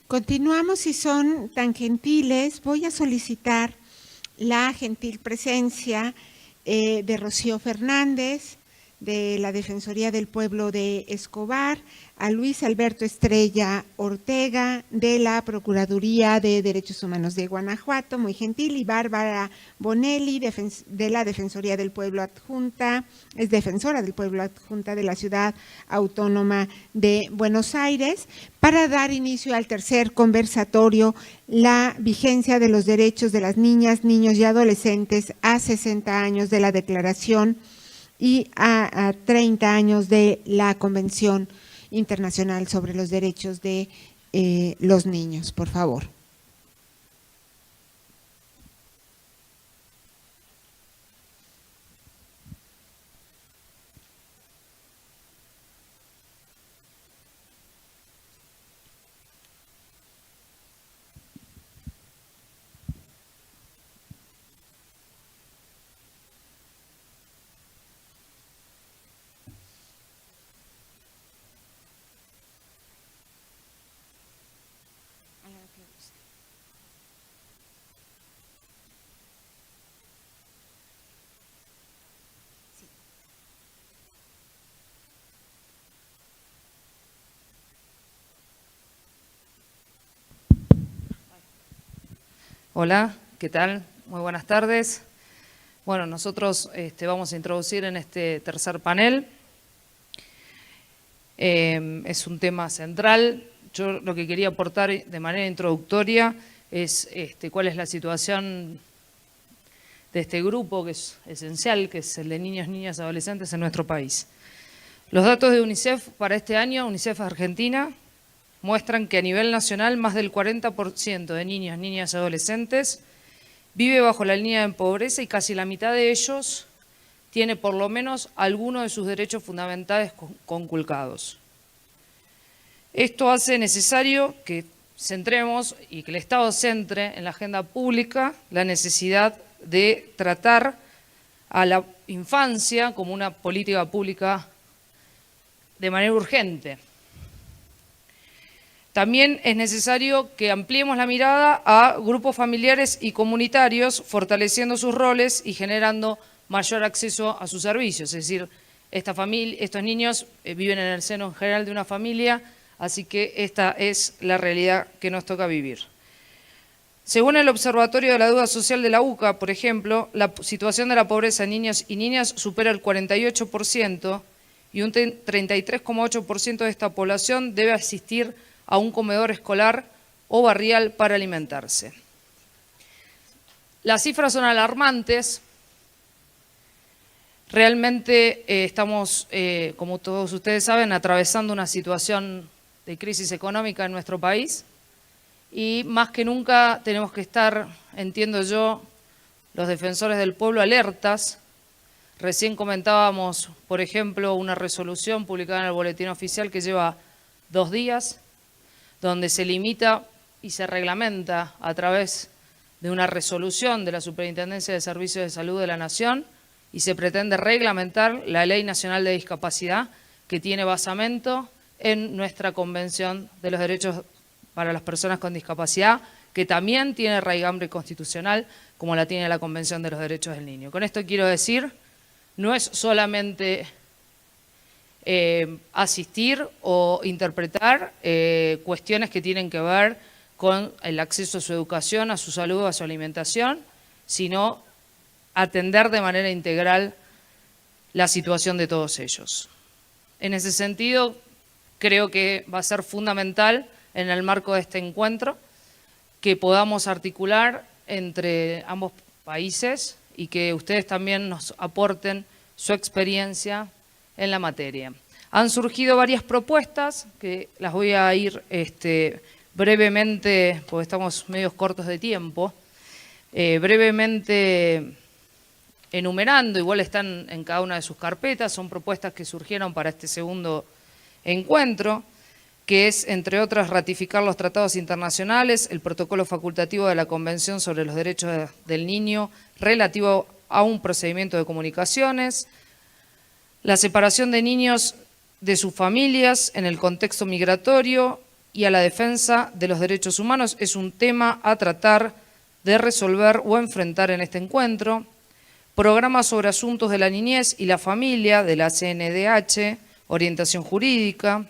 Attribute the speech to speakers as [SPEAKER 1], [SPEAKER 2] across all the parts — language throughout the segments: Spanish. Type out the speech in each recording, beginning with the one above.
[SPEAKER 1] Continuamos, si son tan gentiles, voy a solicitar la gentil presencia de Rocío Fernández, de la Defensoría del Pueblo de Escobar, a Luis Alberto Estrella Ortega, de la Procuraduría de Derechos Humanos de Guanajuato, muy gentil, y Bárbara Bonelli, de la Defensoría del Pueblo Adjunta, es defensora del Pueblo Adjunta de la Ciudad Autónoma de Buenos Aires, para dar inicio al tercer conversatorio, la vigencia de los derechos de las niñas, niños y adolescentes a 60 años de la Declaración y a 30 años de la Convención Internacional sobre los Derechos de los Niños. Por favor.
[SPEAKER 2] Hola, ¿qué tal? Muy buenas tardes. Bueno, nosotros vamos a introducir en este tercer panel. Es un tema central. Yo lo que quería aportar de manera introductoria es cuál es la situación de este grupo, que es esencial, que es el de niños, niñas y adolescentes en nuestro país. Los datos de UNICEF para este año, UNICEF Argentina, muestran que a nivel nacional más del 40% de niños, niñas y adolescentes vive bajo la línea de pobreza y casi la mitad de ellos tiene por lo menos alguno de sus derechos fundamentales conculcados. Esto hace necesario que centremos y que el Estado centre en la agenda pública la necesidad de tratar a la infancia como una política pública de manera urgente. También es necesario que ampliemos la mirada a grupos familiares y comunitarios, fortaleciendo sus roles y generando mayor acceso a sus servicios. Es decir, estos niños viven en el seno en general de una familia, así que esta es la realidad que nos toca vivir. Según el Observatorio de la Deuda Social de la UCA, por ejemplo, la situación de la pobreza en niños y niñas supera el 48% y un 33,8% de esta población debe asistir a un comedor escolar o barrial para alimentarse. Las cifras son alarmantes. Realmente estamos, como todos ustedes saben, atravesando una situación de crisis económica en nuestro país y más que nunca tenemos que estar, entiendo yo, los defensores del pueblo alertas. Recién comentábamos, por ejemplo, una resolución publicada en el Boletín Oficial que lleva 2 días, donde se limita y se reglamenta a través de una resolución de la Superintendencia de Servicios de Salud de la Nación y se pretende reglamentar la Ley Nacional de Discapacidad que tiene basamento en nuestra Convención de los Derechos para las Personas con Discapacidad, que también tiene raigambre constitucional, como la tiene la Convención de los Derechos del Niño. Con esto quiero decir, no es solamente asistir o interpretar cuestiones que tienen que ver con el acceso a su educación, a su salud, a su alimentación, sino atender de manera integral la situación de todos ellos. En ese sentido, creo que va a ser fundamental en el marco de este encuentro que podamos articular entre ambos países y que ustedes también nos aporten su experiencia en la materia. Han surgido varias propuestas que las voy a ir brevemente, porque estamos medio cortos de tiempo, brevemente enumerando, igual están en cada una de sus carpetas, son propuestas que surgieron para este segundo encuentro, que es, entre otras, ratificar los tratados internacionales, el protocolo facultativo de la Convención sobre los Derechos del Niño relativo a un procedimiento de comunicaciones, la separación de niños de sus familias en el contexto migratorio, y a la defensa de los derechos humanos es un tema a tratar de resolver o enfrentar en este encuentro. Programa sobre asuntos de la niñez y la familia de la CNDH, orientación jurídica.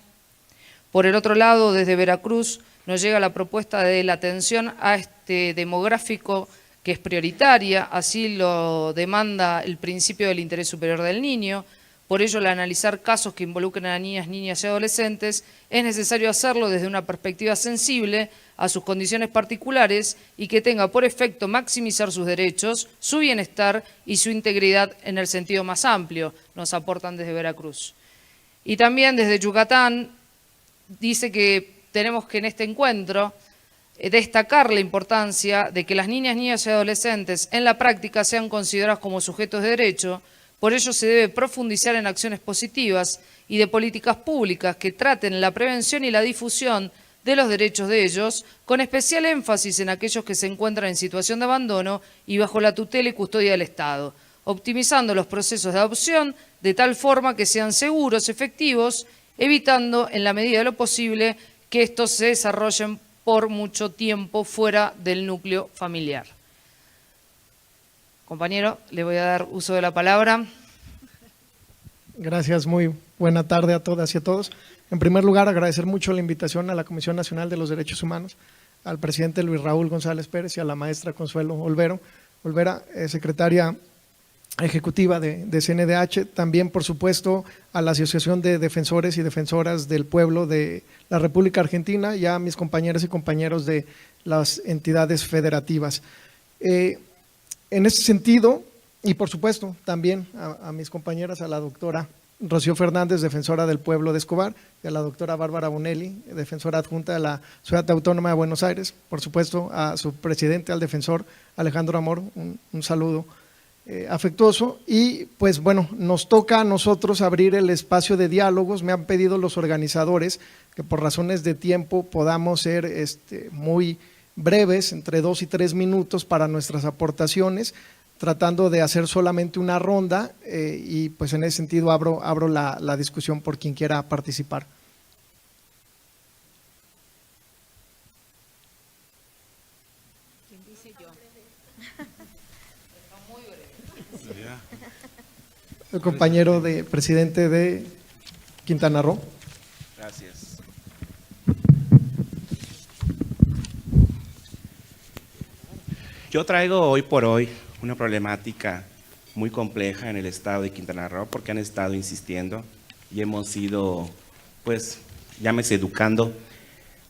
[SPEAKER 2] Por el otro lado, desde Veracruz nos llega la propuesta de la atención a este demográfico que es prioritaria, así lo demanda el principio del interés superior del niño. Por ello, al analizar casos que involucren a niñas y adolescentes, es necesario hacerlo desde una perspectiva sensible a sus condiciones particulares y que tenga por efecto maximizar sus derechos, su bienestar y su integridad en el sentido más amplio, nos aportan desde Veracruz. Y también desde Yucatán dice que tenemos que en este encuentro destacar la importancia de que las niñas y adolescentes en la práctica sean consideradas como sujetos de derecho. Por ello se debe profundizar en acciones positivas y de políticas públicas que traten la prevención y la difusión de los derechos de ellos, con especial énfasis en aquellos que se encuentran en situación de abandono y bajo la tutela y custodia del Estado, optimizando los procesos de adopción de tal forma que sean seguros, efectivos, evitando en la medida de lo posible que estos se desarrollen por mucho tiempo fuera del núcleo familiar. Compañero, le voy a dar uso de la palabra.
[SPEAKER 3] Gracias, muy buena tarde a todas y a todos. En primer lugar, agradecer mucho la invitación a la Comisión Nacional de los Derechos Humanos, al presidente Luis Raúl González Pérez y a la maestra Consuelo Olvera, secretaria ejecutiva de CNDH, también por supuesto a la Asociación de Defensores y Defensoras del Pueblo de la República Argentina y a mis compañeras y compañeros de las entidades federativas. En ese sentido, y por supuesto también a mis compañeras, a la doctora Rocío Fernández, defensora del pueblo de Escobar, y a la doctora Bárbara Bonelli, defensora adjunta de la Ciudad Autónoma de Buenos Aires, por supuesto a su presidente, al defensor Alejandro Amor, un saludo afectuoso. Y pues bueno, nos toca a nosotros abrir el espacio de diálogos. Me han pedido los organizadores que por razones de tiempo podamos ser muy breves, entre 2 y 3 minutos para nuestras aportaciones, tratando de hacer solamente una ronda y pues en ese sentido abro la discusión por quien quiera participar.
[SPEAKER 1] ¿Quién dice yo?
[SPEAKER 3] El compañero presidente de Quintana Roo.
[SPEAKER 4] Gracias. Yo traigo hoy por hoy una problemática muy compleja en el estado de Quintana Roo porque han estado insistiendo y hemos ido, pues, llámese educando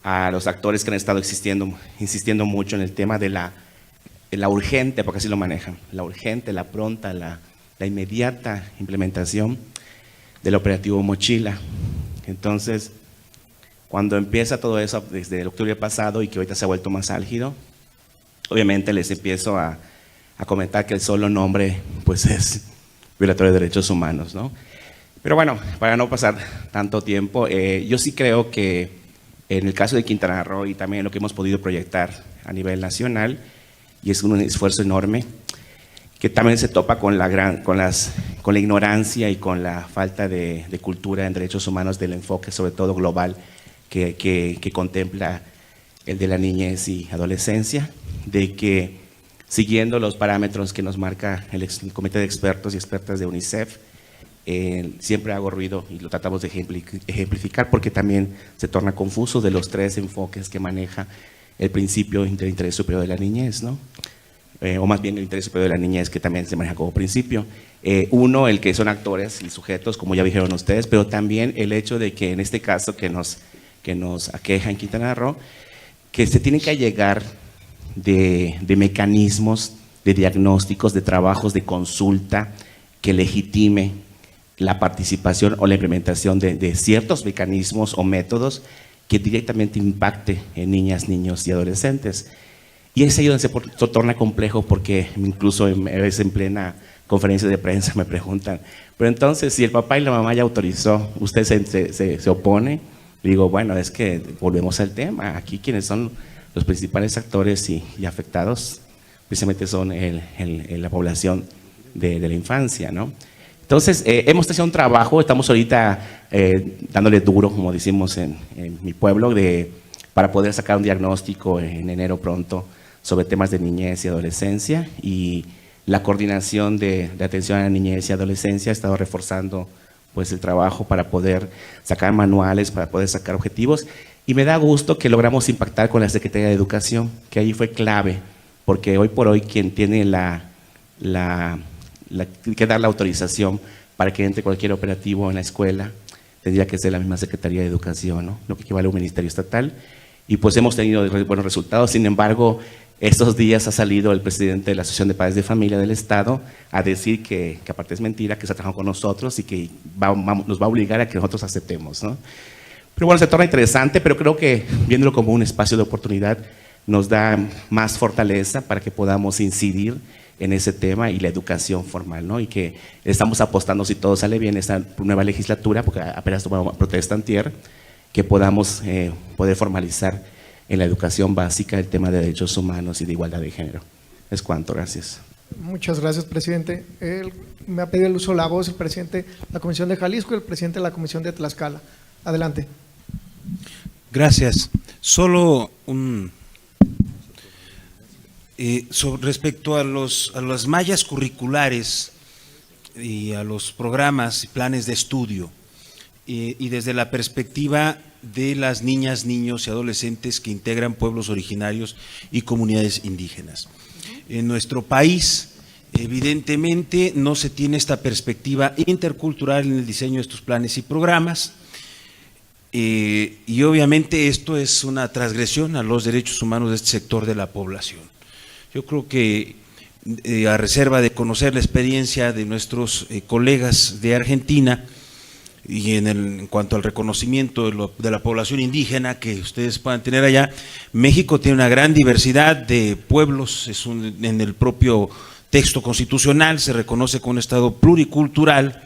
[SPEAKER 4] a los actores que han estado insistiendo mucho en el tema de la urgente, porque así lo manejan, la urgente, la pronta, la inmediata implementación del operativo Mochila. Entonces, cuando empieza todo eso desde el octubre pasado y que ahorita se ha vuelto más álgido, obviamente les empiezo a comentar que el solo nombre pues es violatorio de derechos humanos, ¿no? Pero bueno, para no pasar tanto tiempo, yo sí creo que en el caso de Quintana Roo y también lo que hemos podido proyectar a nivel nacional, y es un esfuerzo enorme, que también se topa con la ignorancia y con la falta de cultura en derechos humanos del enfoque, sobre todo global, que contempla el de la niñez y adolescencia, de que siguiendo los parámetros que nos marca el Comité de Expertos y Expertas de UNICEF, siempre hago ruido y lo tratamos de ejemplificar porque también se torna confuso de los 3 enfoques que maneja el principio del interés superior de la niñez, ¿no? O más bien el interés superior de la niñez, que también se maneja como principio. Uno, el que son actores y sujetos, como ya dijeron ustedes, pero también el hecho de que en este caso que nos aqueja en Quintana Roo, que se tiene que allegar de mecanismos, de diagnósticos, de trabajos de consulta que legitime la participación o la implementación de ciertos mecanismos o métodos que directamente impacte en niñas, niños y adolescentes. Y es ahí donde se torna complejo porque incluso en plena conferencia de prensa me preguntan, pero entonces si el papá y la mamá ya autorizó, ¿usted se opone? Digo, bueno, es que volvemos al tema, aquí quienes son los principales actores y afectados precisamente son la población de la infancia, ¿no? Entonces, hemos hecho un trabajo, estamos ahorita dándole duro, como decimos en mi pueblo, de para poder sacar un diagnóstico en enero pronto sobre temas de niñez y adolescencia, y la coordinación de atención a la niñez y adolescencia ha estado reforzando pues el trabajo para poder sacar manuales, para poder sacar objetivos, y me da gusto que logramos impactar con la Secretaría de Educación, que ahí fue clave, porque hoy por hoy quien tiene que dar la autorización para que entre cualquier operativo en la escuela tendría que ser la misma Secretaría de Educación, ¿no? Lo que equivale a un ministerio estatal, y pues hemos tenido buenos resultados. Sin embargo, estos días ha salido el presidente de la Asociación de Padres de Familia del Estado a decir que aparte es mentira, que está trabajando con nosotros y que nos va a obligar a que nosotros aceptemos, ¿no? Pero bueno, se torna interesante, pero creo que viéndolo como un espacio de oportunidad nos da más fortaleza para que podamos incidir en ese tema y la educación formal, ¿no? Y que estamos apostando, si todo sale bien, esta nueva legislatura, porque apenas tomamos protesta antier, que podamos poder formalizar en la educación básica el tema de derechos humanos y de igualdad de género. Es cuanto, gracias.
[SPEAKER 3] Muchas gracias, presidente. Me ha pedido el uso de la voz el presidente de la Comisión de Jalisco y el presidente de la Comisión de Tlaxcala. Adelante.
[SPEAKER 5] Gracias. Solo respecto a las mallas curriculares y a los programas y planes de estudio, y desde la perspectiva de las niñas, niños y adolescentes que integran pueblos originarios y comunidades indígenas. En nuestro país, evidentemente, no se tiene esta perspectiva intercultural en el diseño de estos planes y programas, y obviamente esto es una transgresión a los derechos humanos de este sector de la población. Yo creo que, a reserva de conocer la experiencia de nuestros colegas de Argentina, y en cuanto al reconocimiento de la población indígena que ustedes puedan tener allá, México tiene una gran diversidad de pueblos, en el propio texto constitucional se reconoce como un estado pluricultural,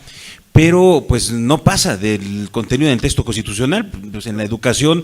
[SPEAKER 5] pero pues no pasa del contenido del texto constitucional. Pues en la educación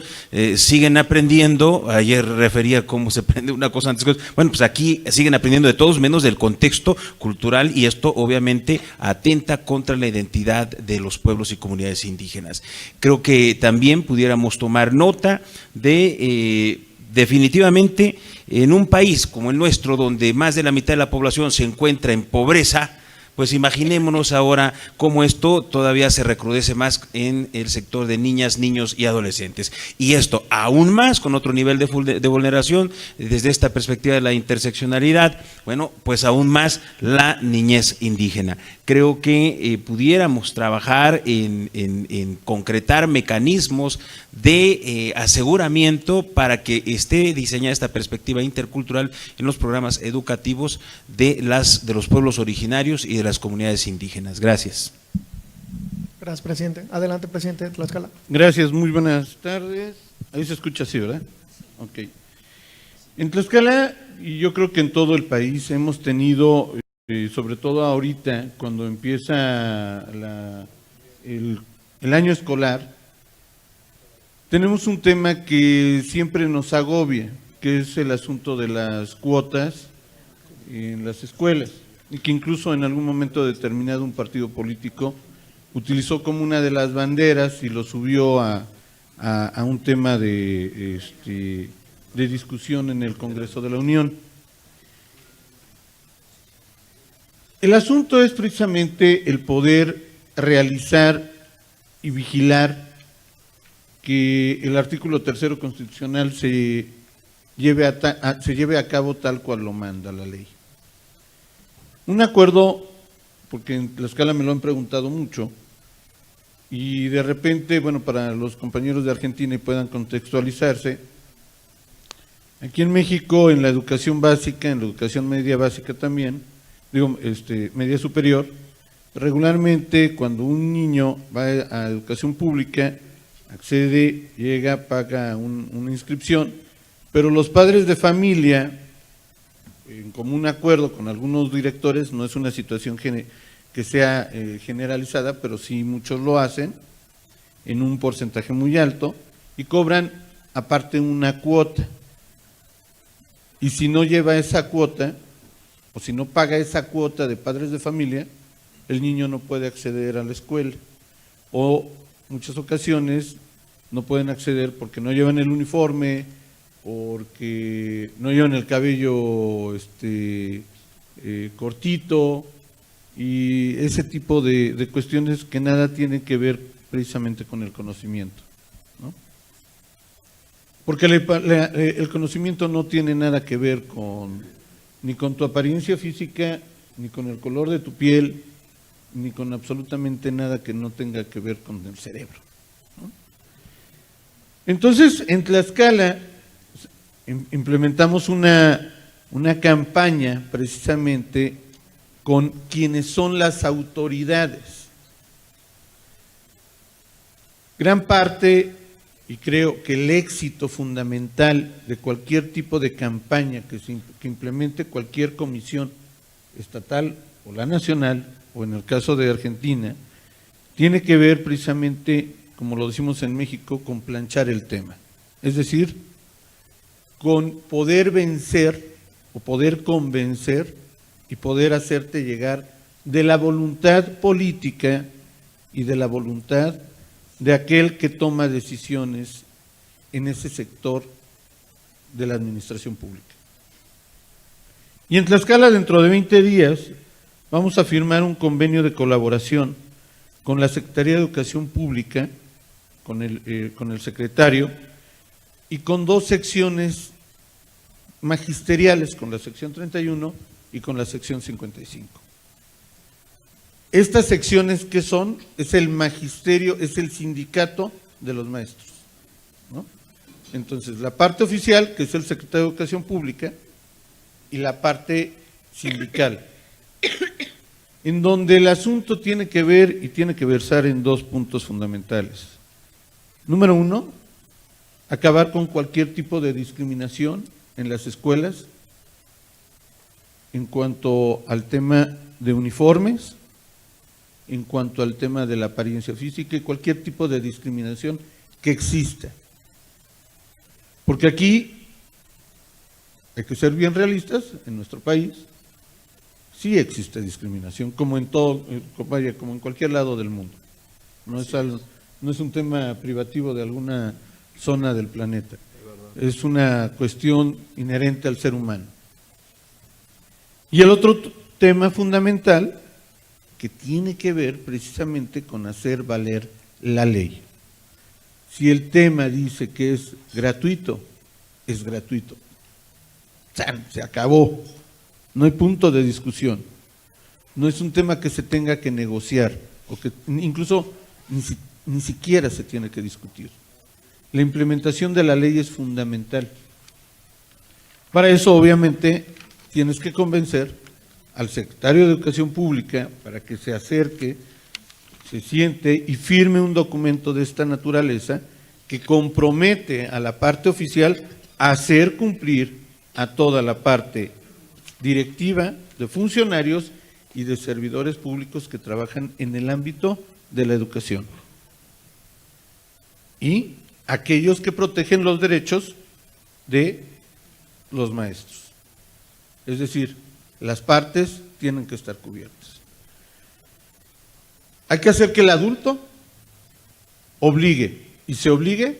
[SPEAKER 5] siguen aprendiendo, ayer refería cómo se aprende una cosa antes, bueno, pues aquí siguen aprendiendo de todos menos del contexto cultural, y esto obviamente atenta contra la identidad de los pueblos y comunidades indígenas. Creo que también pudiéramos tomar nota de definitivamente en un país como el nuestro, donde más de la mitad de la población se encuentra en pobreza, pues imaginémonos ahora cómo esto todavía se recrudece más en el sector de niñas, niños y adolescentes. Y esto aún más con otro nivel de vulneración desde esta perspectiva de la interseccionalidad, bueno, pues aún más la niñez indígena. Creo que pudiéramos trabajar en concretar mecanismos de aseguramiento para que esté diseñada esta perspectiva intercultural en los programas educativos de los pueblos originarios y de las comunidades indígenas. Gracias.
[SPEAKER 3] Gracias, presidente. Adelante, presidente de Tlaxcala.
[SPEAKER 6] Gracias, muy buenas tardes. Ahí se escucha así, ¿verdad? Ok. En Tlaxcala, y yo creo que en todo el país, hemos tenido, sobre todo ahorita, cuando empieza el año escolar, tenemos un tema que siempre nos agobia, que es el asunto de las cuotas en las escuelas, y que incluso en algún momento determinado un partido político utilizó como una de las banderas y lo subió a un tema de discusión en el Congreso de la Unión. El asunto es precisamente el poder realizar y vigilar que el artículo 3 constitucional se lleve a cabo tal cual lo manda la ley. Un acuerdo, porque en Tlaxcala me lo han preguntado mucho, y de repente, bueno, para los compañeros de Argentina y puedan contextualizarse, aquí en México, en la educación básica, en la educación media básica también, media superior, regularmente cuando un niño va a educación pública, accede, llega, paga una inscripción, pero los padres de familia, en común acuerdo con algunos directores, no es una situación que sea generalizada, pero sí muchos lo hacen, en un porcentaje muy alto, y cobran aparte una cuota. Y si no lleva esa cuota, o si no paga esa cuota de padres de familia, el niño no puede acceder a la escuela. O muchas ocasiones no pueden acceder porque no llevan el uniforme, porque no llevan el cabello cortito y ese tipo de cuestiones que nada tienen que ver precisamente con el conocimiento, ¿no? Porque el conocimiento no tiene nada que ver ni con tu apariencia física, ni con el color de tu piel, ni con absolutamente nada que no tenga que ver con el cerebro, ¿no? Entonces, en Tlaxcala implementamos una campaña precisamente con quienes son las autoridades. Gran parte, y creo que el éxito fundamental de cualquier tipo de campaña que implemente cualquier comisión estatal o la nacional, o en el caso de Argentina, tiene que ver precisamente, como lo decimos en México, con planchar el tema. Es decir, con poder vencer o poder convencer y poder hacerte llegar de la voluntad política y de la voluntad de aquel que toma decisiones en ese sector de la administración pública. Y en Tlaxcala, dentro de 20 días, vamos a firmar un convenio de colaboración con la Secretaría de Educación Pública, con el secretario, y con 2 secciones magisteriales, con la sección 31 y con la sección 55. Estas secciones, ¿qué son? Es el magisterio, es el sindicato de los maestros, ¿no? Entonces, la parte oficial, que es el secretario de Educación Pública, y la parte sindical, en donde el asunto tiene que ver y tiene que versar en 2 puntos fundamentales. Número 1, acabar con cualquier tipo de discriminación en las escuelas en cuanto al tema de uniformes, en cuanto al tema de la apariencia física y cualquier tipo de discriminación que exista. Porque aquí hay que ser bien realistas, en nuestro país sí existe discriminación, como en todo, como en cualquier lado del mundo. No es un tema privativo de alguna zona del planeta, es una cuestión inherente al ser humano. Y el otro tema fundamental que tiene que ver precisamente con hacer valer la ley. Si el tema dice que es gratuito, es gratuito. Se acabó. No hay punto de discusión. No es un tema que se tenga que negociar, o que incluso ni siquiera se tiene que discutir. La implementación de la ley es fundamental. Para eso, obviamente, tienes que convencer al secretario de Educación Pública para que se acerque, se siente y firme un documento de esta naturaleza que compromete a la parte oficial a hacer cumplir a toda la parte directiva de funcionarios y de servidores públicos que trabajan en el ámbito de la educación. Y aquellos que protegen los derechos de los maestros. Es decir, las partes tienen que estar cubiertas. Hay que hacer que el adulto obligue y se obligue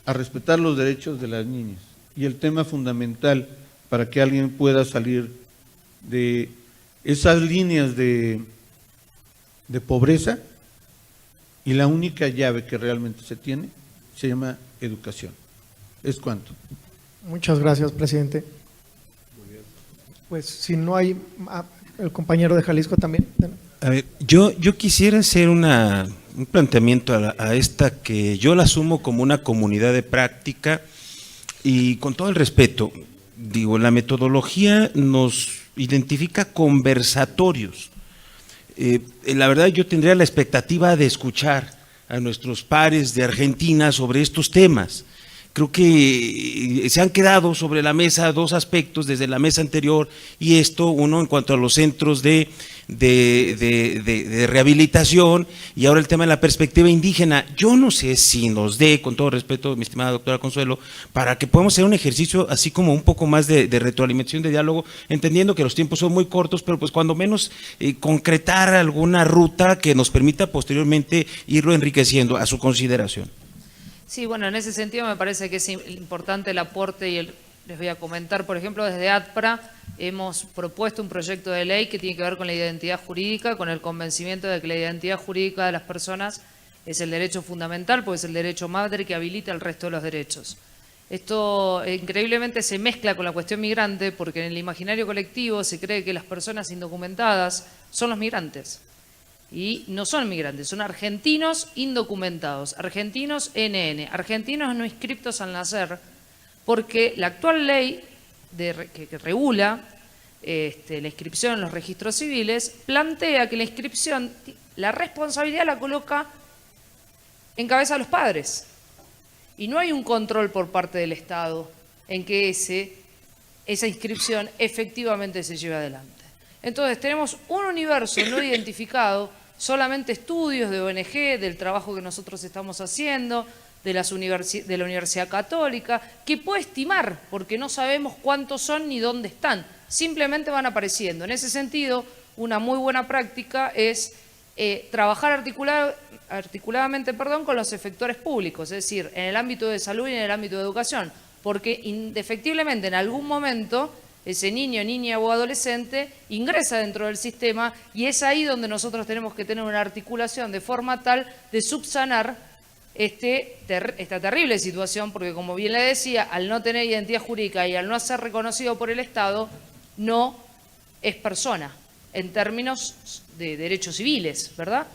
[SPEAKER 6] a respetar los derechos de las niñas. Y el tema fundamental para que alguien pueda salir de esas líneas de pobreza, y la única llave que realmente se tiene, se llama educación. ¿Es cuánto?
[SPEAKER 3] Muchas gracias, presidente. Pues si no hay, el compañero de Jalisco también.
[SPEAKER 5] A ver, yo quisiera hacer un planteamiento a esta que yo la asumo como una comunidad de práctica y con todo el respeto, digo, la metodología nos identifica conversatorios. La verdad yo tendría la expectativa de escuchar a nuestros pares de Argentina sobre estos temas. Creo que se han quedado sobre la mesa 2 aspectos desde la mesa anterior y esto, uno en cuanto a los centros de rehabilitación y ahora el tema de la perspectiva indígena. Yo no sé si nos dé, con todo respeto, mi estimada doctora Consuelo, para que podamos hacer un ejercicio así como un poco más de retroalimentación, de diálogo, entendiendo que los tiempos son muy cortos, pero pues cuando menos concretar alguna ruta que nos permita posteriormente irlo enriqueciendo a su consideración.
[SPEAKER 2] Sí, bueno, en ese sentido me parece que es importante el aporte les voy a comentar, por ejemplo, desde ATPRA hemos propuesto un proyecto de ley que tiene que ver con la identidad jurídica, con el convencimiento de que la identidad jurídica de las personas es el derecho fundamental, porque es el derecho madre que habilita el resto de los derechos. Esto increíblemente se mezcla con la cuestión migrante, porque en el imaginario colectivo se cree que las personas indocumentadas son los migrantes. Y no son migrantes, son argentinos indocumentados, argentinos NN, argentinos no inscriptos al nacer, porque la actual ley que regula la inscripción en los registros civiles plantea que la inscripción, la responsabilidad la coloca en cabeza de los padres. Y no hay un control por parte del Estado en que esa inscripción efectivamente se lleve adelante. Entonces tenemos un universo no identificado, solamente estudios de ONG, del trabajo que nosotros estamos haciendo, de la Universidad Católica, que puede estimar, porque no sabemos cuántos son ni dónde están, simplemente van apareciendo. En ese sentido, una muy buena práctica es trabajar articuladamente con los efectores públicos, es decir, en el ámbito de salud y en el ámbito de educación, porque indefectiblemente en algún momento ese niño, niña o adolescente ingresa dentro del sistema y es ahí donde nosotros tenemos que tener una articulación de forma tal de subsanar esta terrible situación, porque como bien le decía, al no tener identidad jurídica y al no ser reconocido por el Estado, no es persona, en términos de derechos civiles, ¿verdad?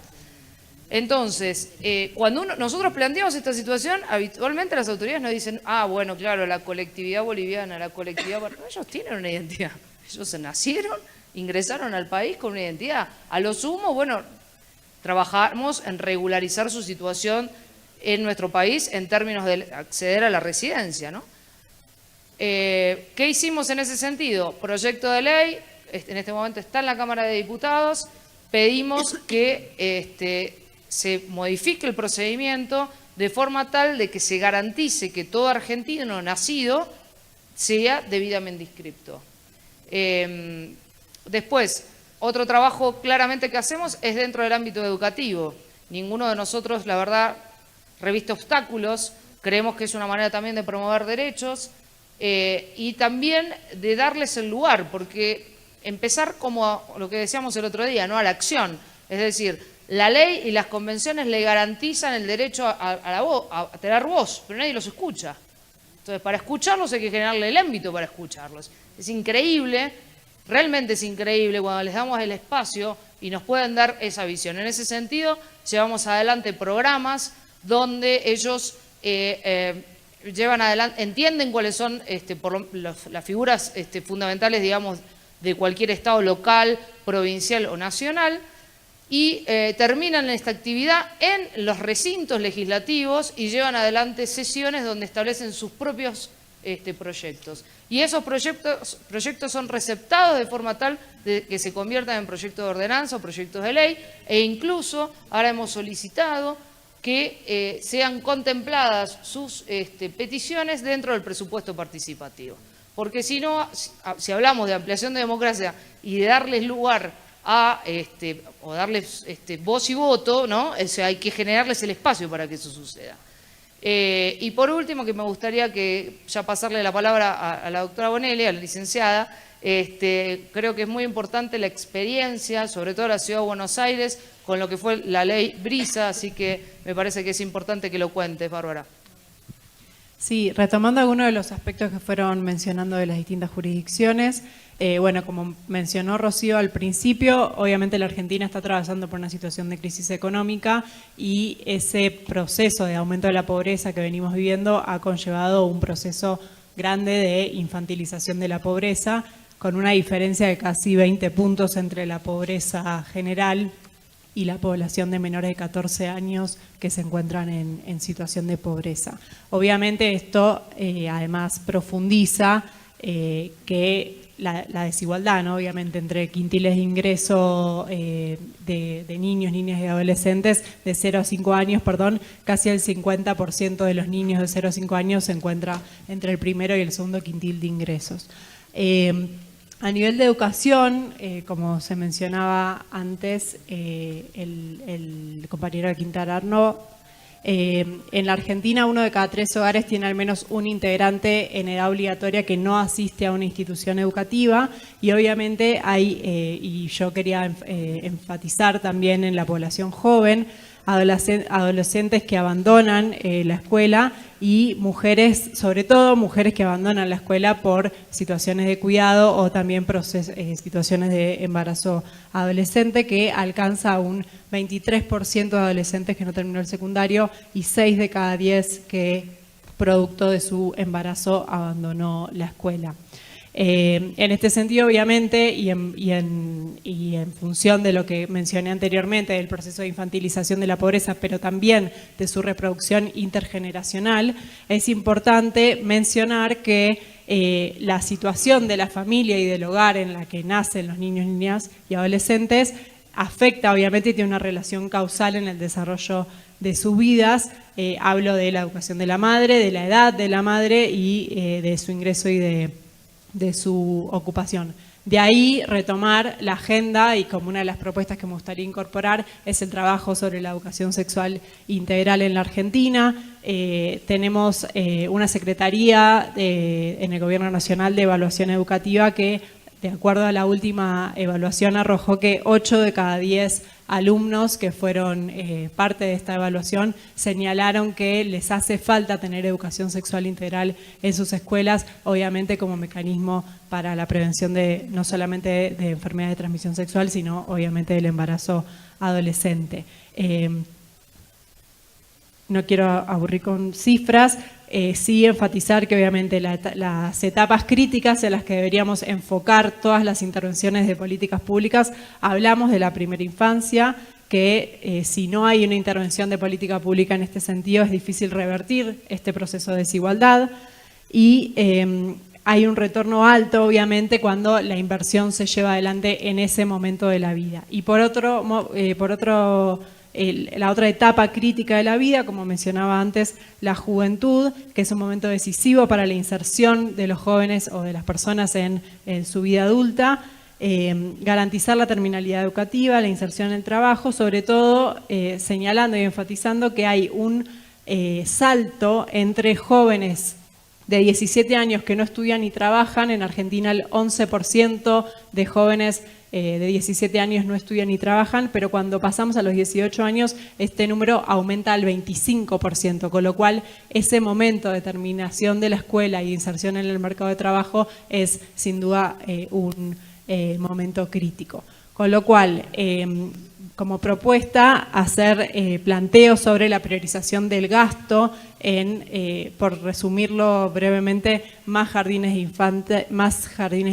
[SPEAKER 2] Entonces, cuando nosotros planteamos esta situación, habitualmente las autoridades nos dicen, bueno, claro, la colectividad boliviana, ellos tienen una identidad, ellos nacieron, ingresaron al país con una identidad. A lo sumo, bueno, trabajamos en regularizar su situación en nuestro país en términos de acceder a la residencia, ¿no? ¿Qué hicimos en ese sentido? Proyecto de ley, en este momento está en la Cámara de Diputados, pedimos que se modifique el procedimiento de forma tal de que se garantice que todo argentino nacido sea debidamente inscripto. Después, otro trabajo claramente que hacemos es dentro del ámbito educativo. Ninguno de nosotros, la verdad, reviste obstáculos, creemos que es una manera también de promover derechos y también de darles el lugar, porque empezar como lo que decíamos el otro día, ¿no? A la acción, es decir, la ley y las convenciones le garantizan el derecho a tener voz, pero nadie los escucha. Entonces, para escucharlos hay que generarle el ámbito para escucharlos. Es increíble, realmente es increíble cuando les damos el espacio y nos pueden dar esa visión. En ese sentido, llevamos adelante programas donde ellos llevan adelante, entienden cuáles son las figuras fundamentales, digamos, de cualquier estado local, provincial o nacional, y terminan esta actividad en los recintos legislativos y llevan adelante sesiones donde establecen sus propios proyectos. Y esos proyectos son receptados de forma tal de que se conviertan en proyectos de ordenanza o proyectos de ley, e incluso ahora hemos solicitado que sean contempladas sus peticiones dentro del presupuesto participativo. Porque si no, si hablamos de ampliación de democracia y de darles lugar o darles voz y voto, ¿no? O sea, hay que generarles el espacio para que eso suceda. Y por último, que me gustaría que ya pasarle la palabra a la doctora Bonelli, a la licenciada, creo que es muy importante la experiencia, sobre todo en la Ciudad de Buenos Aires, con lo que fue la ley Brisa, así que me parece que es importante que lo cuentes, Bárbara.
[SPEAKER 7] Sí, retomando algunos de los aspectos que fueron mencionando de las distintas jurisdicciones, bueno, como mencionó Rocío al principio, obviamente la Argentina está atravesando por una situación de crisis económica y ese proceso de aumento de la pobreza que venimos viviendo ha conllevado un proceso grande de infantilización de la pobreza, con una diferencia de casi 20 puntos entre la pobreza general y la población de menores de 14 años que se encuentran en situación de pobreza. Obviamente esto además profundiza que la desigualdad, ¿no? Obviamente entre quintiles de ingreso de niños, niñas y adolescentes de 0 a 5 años, casi el 50% de los niños de 0 a 5 años se encuentra entre el primero y el segundo quintil de ingresos. A nivel de educación, como se mencionaba antes, el compañero de Quintararno, En la Argentina, 1 de cada 3 hogares tiene al menos un integrante en edad obligatoria que no asiste a una institución educativa, y obviamente hay, y yo quería enfatizar también en la población joven, adolescentes que abandonan la escuela, y mujeres, sobre todo mujeres que abandonan la escuela por situaciones de cuidado o también situaciones de embarazo adolescente, que alcanza a un 23% de adolescentes que no terminó el secundario y 6 de cada 10 que producto de su embarazo abandonó la escuela. En este sentido, obviamente, y en función de lo que mencioné anteriormente, del proceso de infantilización de la pobreza, pero también de su reproducción intergeneracional, es importante mencionar que la situación de la familia y del hogar en la que nacen los niños, niñas y adolescentes afecta, obviamente, y tiene una relación causal en el desarrollo de sus vidas. Hablo de la educación de la madre, de la edad de la madre y de su ingreso y de su ocupación. De ahí retomar la agenda, y como una de las propuestas que me gustaría incorporar es el trabajo sobre la educación sexual integral en la Argentina. Tenemos una secretaría en el Gobierno Nacional de Evaluación Educativa que, de acuerdo a la última evaluación, arrojó que 8 de cada 10 alumnos que fueron parte de esta evaluación señalaron que les hace falta tener educación sexual integral en sus escuelas, obviamente como mecanismo para la prevención de no solamente de enfermedades de transmisión sexual, sino obviamente del embarazo adolescente. No quiero aburrir con cifras, sí enfatizar que obviamente las etapas críticas en las que deberíamos enfocar todas las intervenciones de políticas públicas, hablamos de la primera infancia, que si no hay una intervención de política pública en este sentido es difícil revertir este proceso de desigualdad, y hay un retorno alto obviamente cuando la inversión se lleva adelante en ese momento de la vida. Y la otra etapa crítica de la vida, como mencionaba antes, la juventud, que es un momento decisivo para la inserción de los jóvenes o de las personas en su vida adulta, garantizar la terminalidad educativa, la inserción en el trabajo, sobre todo señalando y enfatizando que hay un salto entre jóvenes de 17 años que no estudian ni trabajan. En Argentina el 11% de jóvenes de 17 años no estudian ni trabajan, pero cuando pasamos a los 18 años este número aumenta al 25%, con lo cual ese momento de terminación de la escuela y inserción en el mercado de trabajo es sin duda un momento crítico. Con lo cual, como propuesta, hacer planteos sobre la priorización del gasto en, por resumirlo brevemente, más jardines de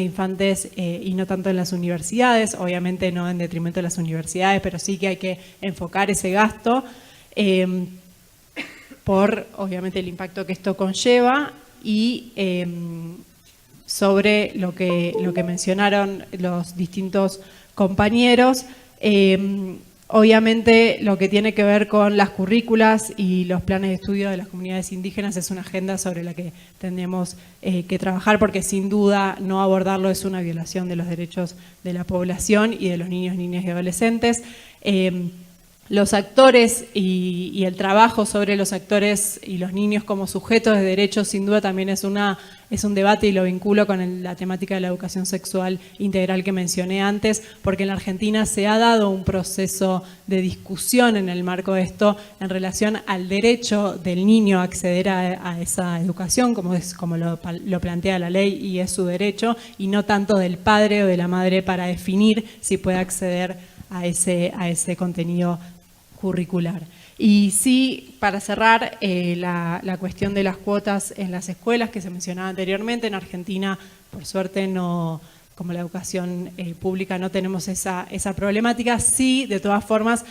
[SPEAKER 7] infantes y no tanto en las universidades, obviamente no en detrimento de las universidades, pero sí que hay que enfocar ese gasto por, obviamente, el impacto que esto conlleva, y sobre lo que mencionaron los distintos compañeros. Obviamente lo que tiene que ver con las currículas y los planes de estudio de las comunidades indígenas es una agenda sobre la que tenemos que trabajar, porque sin duda no abordarlo es una violación de los derechos de la población y de los niños, niñas y adolescentes. Los actores y el trabajo sobre los actores y los niños como sujetos de derechos sin duda también es un debate, y lo vinculo con la temática de la educación sexual integral que mencioné antes, porque en la Argentina se ha dado un proceso de discusión en el marco de esto en relación al derecho del niño a acceder a esa educación, como lo plantea la ley y es su derecho, y no tanto del padre o de la madre para definir si puede acceder a ese contenido curricular. Y sí, para cerrar, la cuestión de las cuotas en las escuelas que se mencionaba anteriormente. En Argentina, por suerte, no, como la educación pública, no tenemos esa problemática. Sí, de todas formas,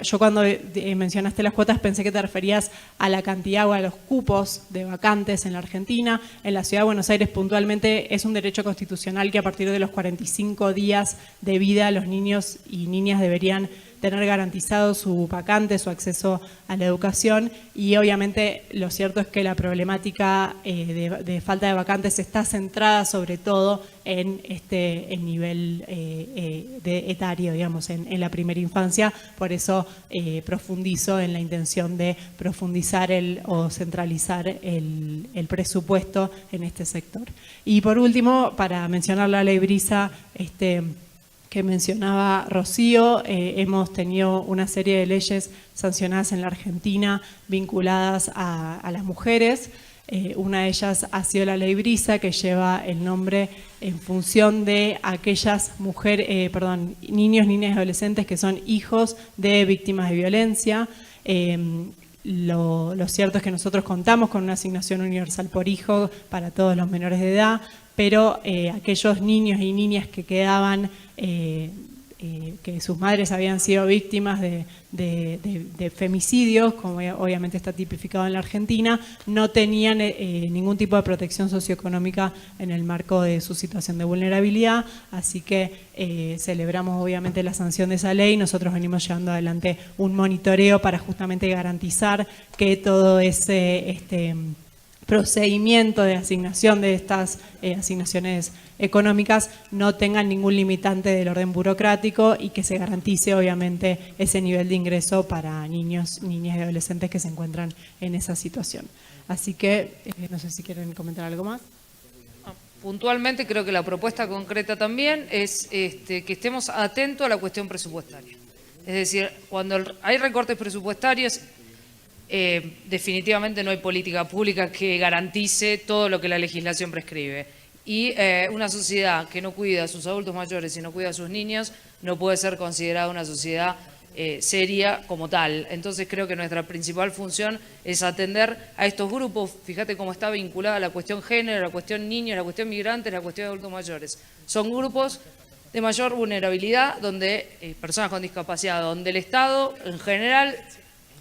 [SPEAKER 7] yo cuando mencionaste las cuotas pensé que te referías a la cantidad o a los cupos de vacantes en la Argentina. En la Ciudad de Buenos Aires puntualmente es un derecho constitucional que a partir de los 45 días de vida los niños y niñas deberían tener garantizado su vacante, su acceso a la educación, y obviamente lo cierto es que la problemática de falta de vacantes está centrada sobre todo en el nivel etario, digamos, en la primera infancia. Por eso profundizo en la intención de profundizar o centralizar el presupuesto en este sector. Y por último, para mencionar la ley Brisa, que mencionaba Rocío, hemos tenido una serie de leyes sancionadas en la Argentina vinculadas a las mujeres. Una de ellas ha sido la ley Brisa, que lleva el nombre en función de aquellas niños, niñas y adolescentes que son hijos de víctimas de violencia. Lo cierto es que nosotros contamos con una asignación universal por hijo para todos los menores de edad, pero aquellos niños y niñas que quedaban, que sus madres habían sido víctimas de femicidios, como obviamente está tipificado en la Argentina, no tenían ningún tipo de protección socioeconómica en el marco de su situación de vulnerabilidad, así que celebramos obviamente la sanción de esa ley. Nosotros venimos llevando adelante un monitoreo para justamente garantizar que todo ese procedimiento de asignación de estas asignaciones económicas no tengan ningún limitante del orden burocrático y que se garantice obviamente ese nivel de ingreso para niños, niñas y adolescentes que se encuentran en esa situación. Así que no sé si quieren comentar algo más.
[SPEAKER 2] Puntualmente creo que la propuesta concreta también es que estemos atentos a la cuestión presupuestaria. Es decir, cuando hay recortes presupuestarios, definitivamente no hay política pública que garantice todo lo que la legislación prescribe. Y una sociedad que no cuida a sus adultos mayores y no cuida a sus niños no puede ser considerada una sociedad seria como tal. Entonces creo que nuestra principal función es atender a estos grupos. Fíjate cómo está vinculada la cuestión género, la cuestión niños, la cuestión migrantes, la cuestión de adultos mayores. Son grupos de mayor vulnerabilidad, donde personas con discapacidad, donde el Estado en general,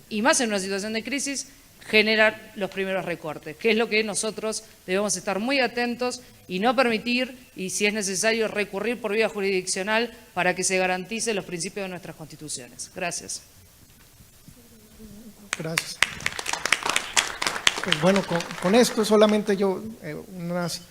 [SPEAKER 2] y más en una situación de crisis, generar los primeros recortes, que es lo que nosotros debemos estar muy atentos y no permitir, y si es necesario recurrir por vía jurisdiccional para que se garanticen los principios de nuestras constituciones. Gracias.
[SPEAKER 3] Gracias. Pues bueno, con esto solamente yo unas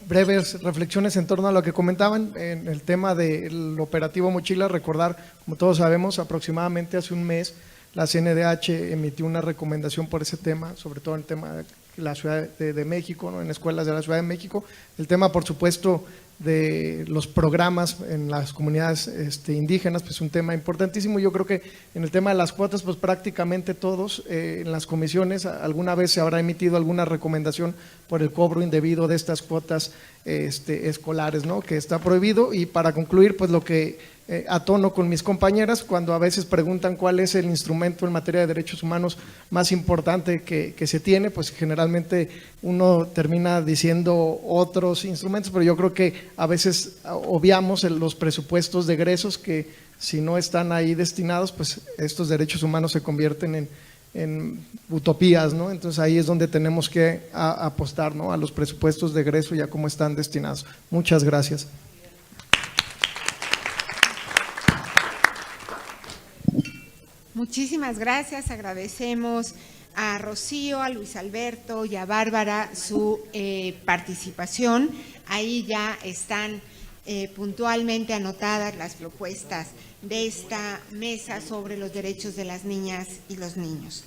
[SPEAKER 3] breves reflexiones en torno a lo que comentaban en el tema del operativo Mochila. Recordar, como todos sabemos, aproximadamente hace un mes la CNDH emitió una recomendación por ese tema, sobre todo en el tema de la Ciudad de México, ¿no? En escuelas de la Ciudad de México. El tema, por supuesto, de los programas en las comunidades indígenas, pues un tema importantísimo. Yo creo que en el tema de las cuotas, pues prácticamente todos en las comisiones alguna vez se habrá emitido alguna recomendación por el cobro indebido de estas cuotas escolares, ¿no? Que está prohibido. Y para concluir, pues lo que a tono con mis compañeras, cuando a veces preguntan cuál es el instrumento en materia de derechos humanos más importante que se tiene, pues generalmente uno termina diciendo otros instrumentos, pero yo creo que a veces obviamos los presupuestos de egresos que si no están ahí destinados, pues estos derechos humanos se convierten en utopías, ¿no? Entonces ahí es donde tenemos que apostar, ¿no? A los presupuestos de egreso ya como están destinados. Muchas gracias.
[SPEAKER 1] Muchísimas gracias, agradecemos a Rocío, a Luis Alberto y a Bárbara su participación. Ahí ya están puntualmente anotadas las propuestas de esta mesa sobre los derechos de las niñas y los niños.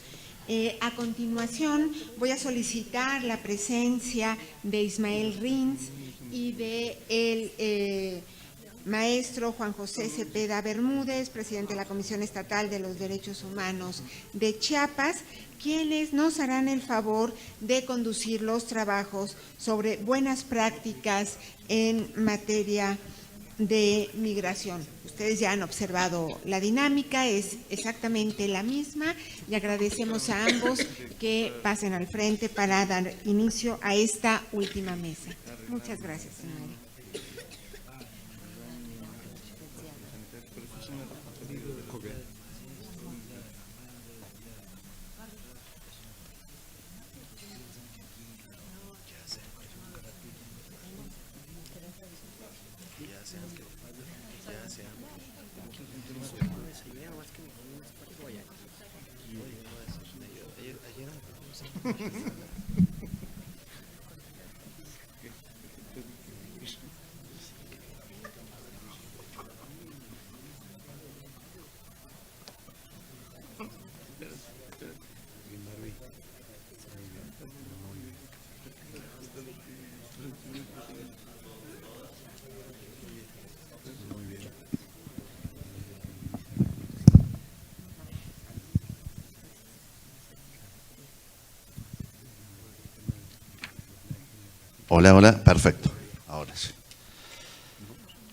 [SPEAKER 1] A continuación voy a solicitar la presencia de Ismael Rins y de el maestro Juan José Cepeda Bermúdez, presidente de la Comisión Estatal de los Derechos Humanos de Chiapas, quienes nos harán el favor de conducir los trabajos sobre buenas prácticas en materia de migración. Ustedes ya han observado la dinámica, es exactamente la misma y agradecemos a ambos que pasen al frente para dar inicio a esta última mesa. Muchas gracias, señora.
[SPEAKER 8] Hola, hola, perfecto. Ahora sí.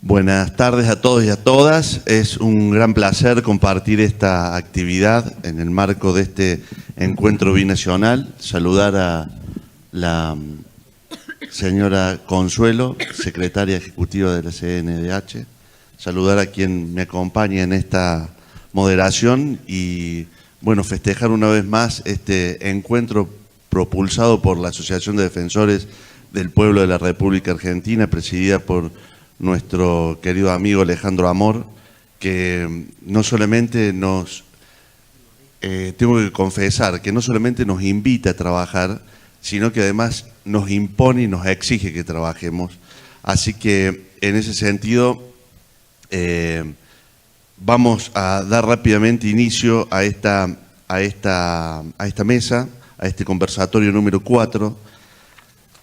[SPEAKER 8] Buenas tardes a todos y a todas. Es un gran placer compartir esta actividad en el marco de este encuentro binacional. Saludar a la señora Consuelo, secretaria ejecutiva de la CNDH. Saludar a quien me acompaña en esta moderación y, bueno, festejar una vez más este encuentro propulsado por la Asociación de Defensores del Pueblo de la República Argentina, presidida por nuestro querido amigo Alejandro Amor, que no solamente tengo que confesar, que no solamente nos invita a trabajar, sino que además nos impone y nos exige que trabajemos. Así que, en ese sentido, vamos a dar rápidamente inicio a esta mesa, a este conversatorio número 4.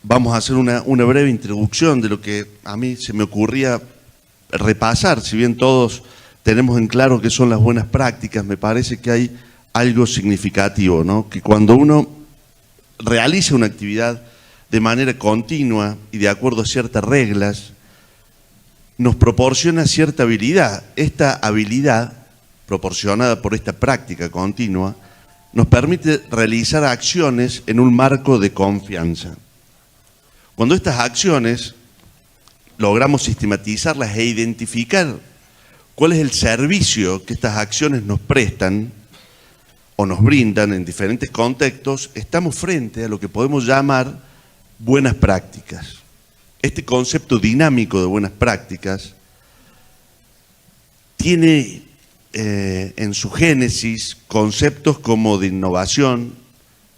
[SPEAKER 8] Vamos a hacer una breve introducción de lo que a mí se me ocurría repasar. Si bien todos tenemos en claro qué son las buenas prácticas, me parece que hay algo significativo, ¿no? Que cuando uno realiza una actividad de manera continua y de acuerdo a ciertas reglas, nos proporciona cierta habilidad. Esta habilidad, proporcionada por esta práctica continua, nos permite realizar acciones en un marco de confianza. Cuando estas acciones logramos sistematizarlas e identificar cuál es el servicio que estas acciones nos prestan o nos brindan en diferentes contextos, estamos frente a lo que podemos llamar buenas prácticas. Este concepto dinámico de buenas prácticas tiene en su génesis conceptos como de innovación,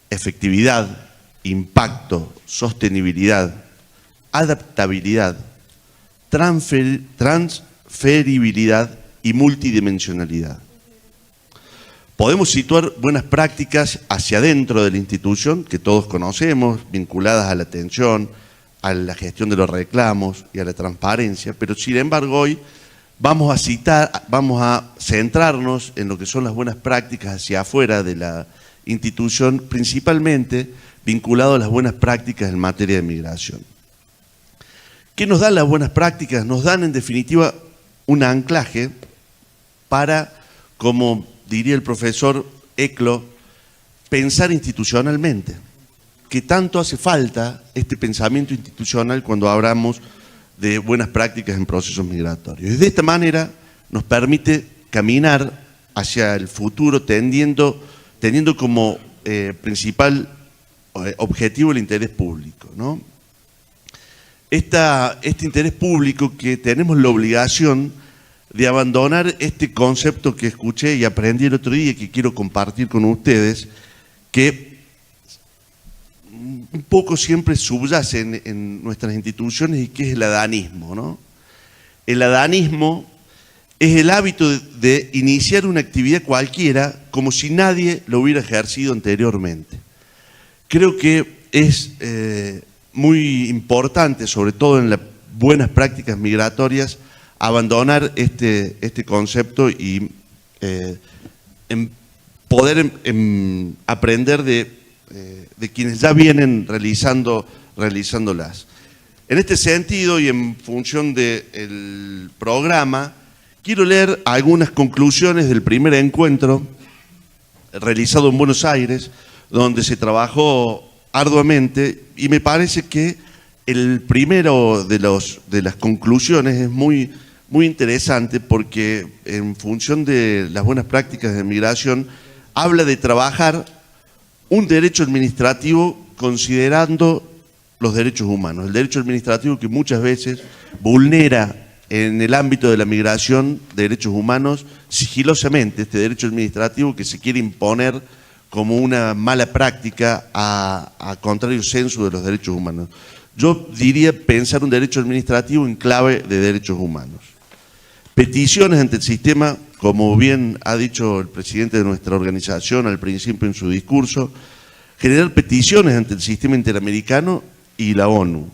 [SPEAKER 8] efectividad, impacto, sostenibilidad, adaptabilidad, transferibilidad y multidimensionalidad. Podemos situar buenas prácticas hacia adentro de la institución, que todos conocemos, vinculadas a la atención, a la gestión de los reclamos y a la transparencia, pero sin embargo hoy vamos a centrarnos en lo que son las buenas prácticas hacia afuera de la institución, principalmente vinculado a las buenas prácticas en materia de migración. ¿Qué nos dan las buenas prácticas? Nos dan, en definitiva, un anclaje para, como diría el profesor Eclo, pensar institucionalmente, que tanto hace falta este pensamiento institucional cuando hablamos de buenas prácticas en procesos migratorios. Y de esta manera nos permite caminar hacia el futuro teniendo como principal objetivo el interés público, ¿no? Este interés público, que tenemos la obligación de abandonar este concepto que escuché y aprendí el otro día y que quiero compartir con ustedes, que un poco siempre subyace en nuestras instituciones, y que es el adanismo, ¿no? El adanismo es el hábito de iniciar una actividad cualquiera como si nadie lo hubiera ejercido anteriormente. Creo que es muy importante, sobre todo en las buenas prácticas migratorias, abandonar este concepto y poder aprender de quienes ya vienen realizándolas. En este sentido, y en función del programa, quiero leer algunas conclusiones del primer encuentro realizado en Buenos Aires, donde se trabajó arduamente, y me parece que el primero de las conclusiones es muy interesante, porque en función de las buenas prácticas de migración habla de trabajar un derecho administrativo considerando los derechos humanos. El derecho administrativo que muchas veces vulnera en el ámbito de la migración derechos humanos sigilosamente, este derecho administrativo que se quiere imponer como una mala práctica a contrario censo de los derechos humanos. Yo diría pensar un derecho administrativo en clave de derechos humanos. Peticiones ante el sistema, como bien ha dicho el presidente de nuestra organización al principio en su discurso, generar peticiones ante el sistema interamericano y la ONU.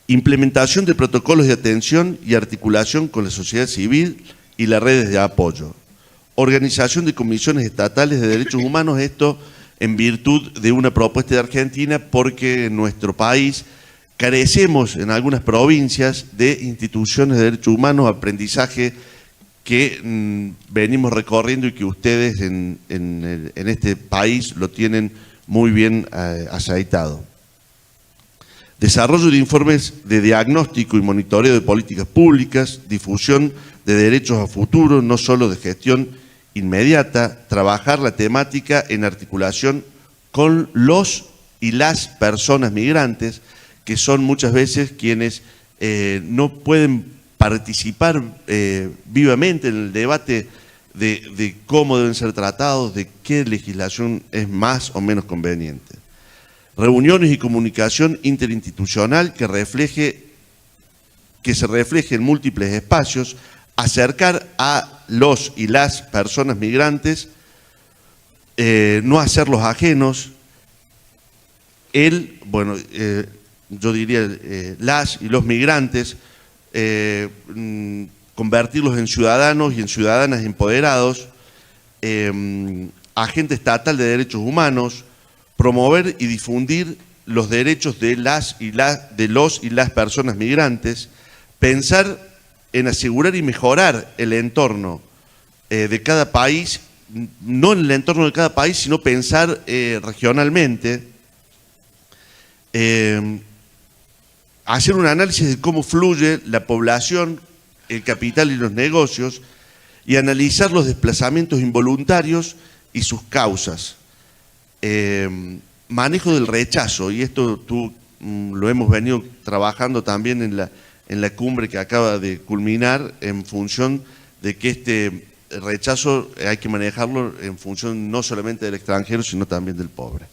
[SPEAKER 8] Implementación de protocolos de atención y articulación con la sociedad civil y las redes de apoyo. Organización de comisiones estatales de derechos humanos, esto en virtud de una propuesta de Argentina, porque en nuestro país carecemos en algunas provincias de instituciones de derechos humanos, aprendizaje que venimos recorriendo y que ustedes en este país lo tienen muy bien aceitado. Desarrollo de informes de diagnóstico y monitoreo de políticas públicas, difusión de derechos a futuro, no solo de gestión inmediata, trabajar la temática en articulación con los y las personas migrantes, que son muchas veces quienes no pueden participar vivamente en el debate de cómo deben ser tratados, de qué legislación es más o menos conveniente. Reuniones y comunicación interinstitucional que se refleje en múltiples espacios, acercar a los y las personas migrantes, no hacerlos ajenos, yo diría las y los migrantes, convertirlos en ciudadanos y en ciudadanas empoderados, agente estatal de derechos humanos, promover y difundir los derechos de los y las personas migrantes, pensar en asegurar y mejorar el entorno de cada país, no en el entorno de cada país, sino pensar regionalmente, hacer un análisis de cómo fluye la población, el capital y los negocios, y analizar los desplazamientos involuntarios y sus causas. Manejo del rechazo, y esto lo hemos venido trabajando también en la cumbre que acaba de culminar, en función de que este rechazo hay que manejarlo en función no solamente del extranjero, sino también del pobre.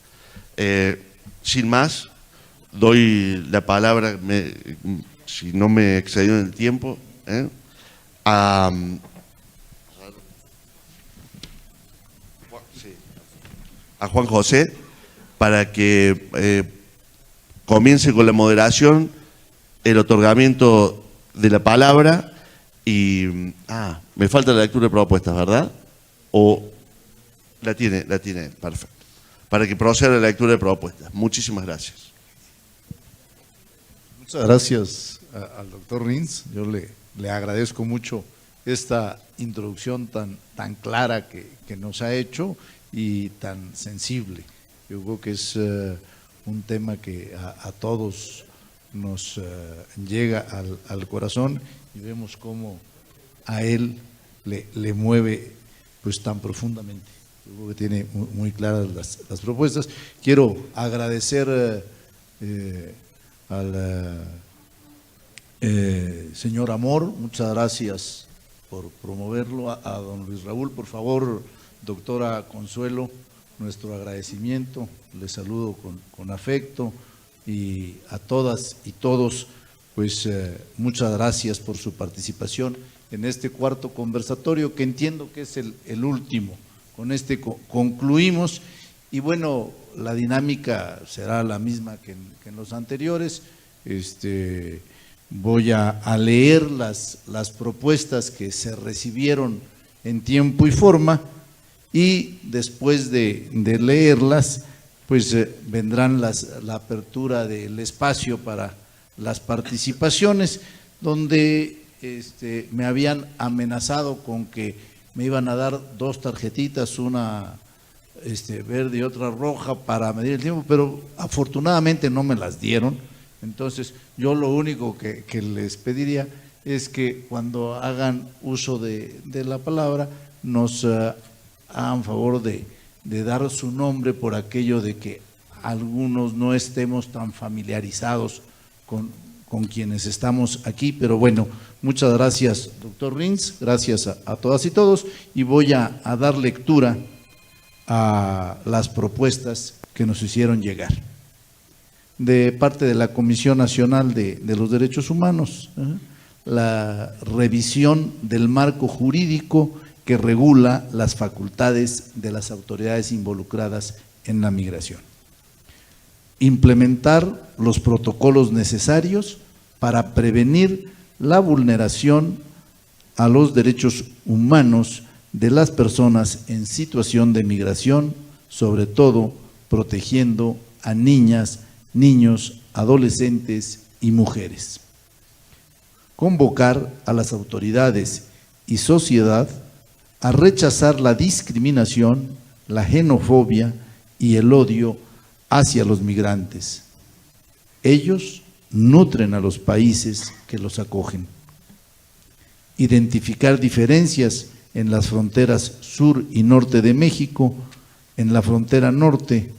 [SPEAKER 8] Sin más, doy la palabra, si no me he excedido en el tiempo, a Juan José, para que comience con la moderación, el otorgamiento de la palabra y... me falta la lectura de propuestas, ¿verdad? ¿O la tiene? La tiene, perfecto. Para que proceda la lectura de propuestas. Muchísimas gracias.
[SPEAKER 9] Muchas gracias al doctor Rins. Yo le agradezco mucho esta introducción tan clara que nos ha hecho y tan sensible. Yo creo que es un tema que a todos nos llega al corazón y vemos cómo a él le mueve pues tan profundamente. Yo creo que tiene muy claras las propuestas. Quiero agradecer al señor Amor, muchas gracias por promoverlo, a don Luis Raúl. Por favor, doctora Consuelo, nuestro agradecimiento, les saludo con afecto, y a todas y todos, pues muchas gracias por su participación en este cuarto conversatorio, que entiendo que es el último. Con este concluimos, y bueno, la dinámica será la misma que en los anteriores. Voy a leer las propuestas que se recibieron en tiempo y forma, y después de leerlas, pues vendrán la apertura del espacio para las participaciones, donde me habían amenazado con que me iban a dar 2 tarjetitas, una verde y otra roja, para medir el tiempo, pero afortunadamente no me las dieron. Entonces yo lo único que les pediría es que cuando hagan uso de la palabra nos hagan favor de dar su nombre, por aquello de que algunos no estemos tan familiarizados con quienes estamos aquí. Pero bueno, muchas gracias, doctor Rins, gracias a todas y todos, y voy a dar lectura a las propuestas que nos hicieron llegar de parte de la Comisión Nacional de los Derechos Humanos, la revisión del marco jurídico que regula las facultades de las autoridades involucradas en la migración. Implementar los protocolos necesarios para prevenir la vulneración a los derechos humanos de las personas en situación de migración, sobre todo protegiendo a niñas, niños, adolescentes y mujeres. Convocar a las autoridades y sociedad a rechazar la discriminación, la xenofobia y el odio hacia los migrantes. Ellos nutren a los países que los acogen. Identificar diferencias en las fronteras sur y norte de México. En la frontera norte,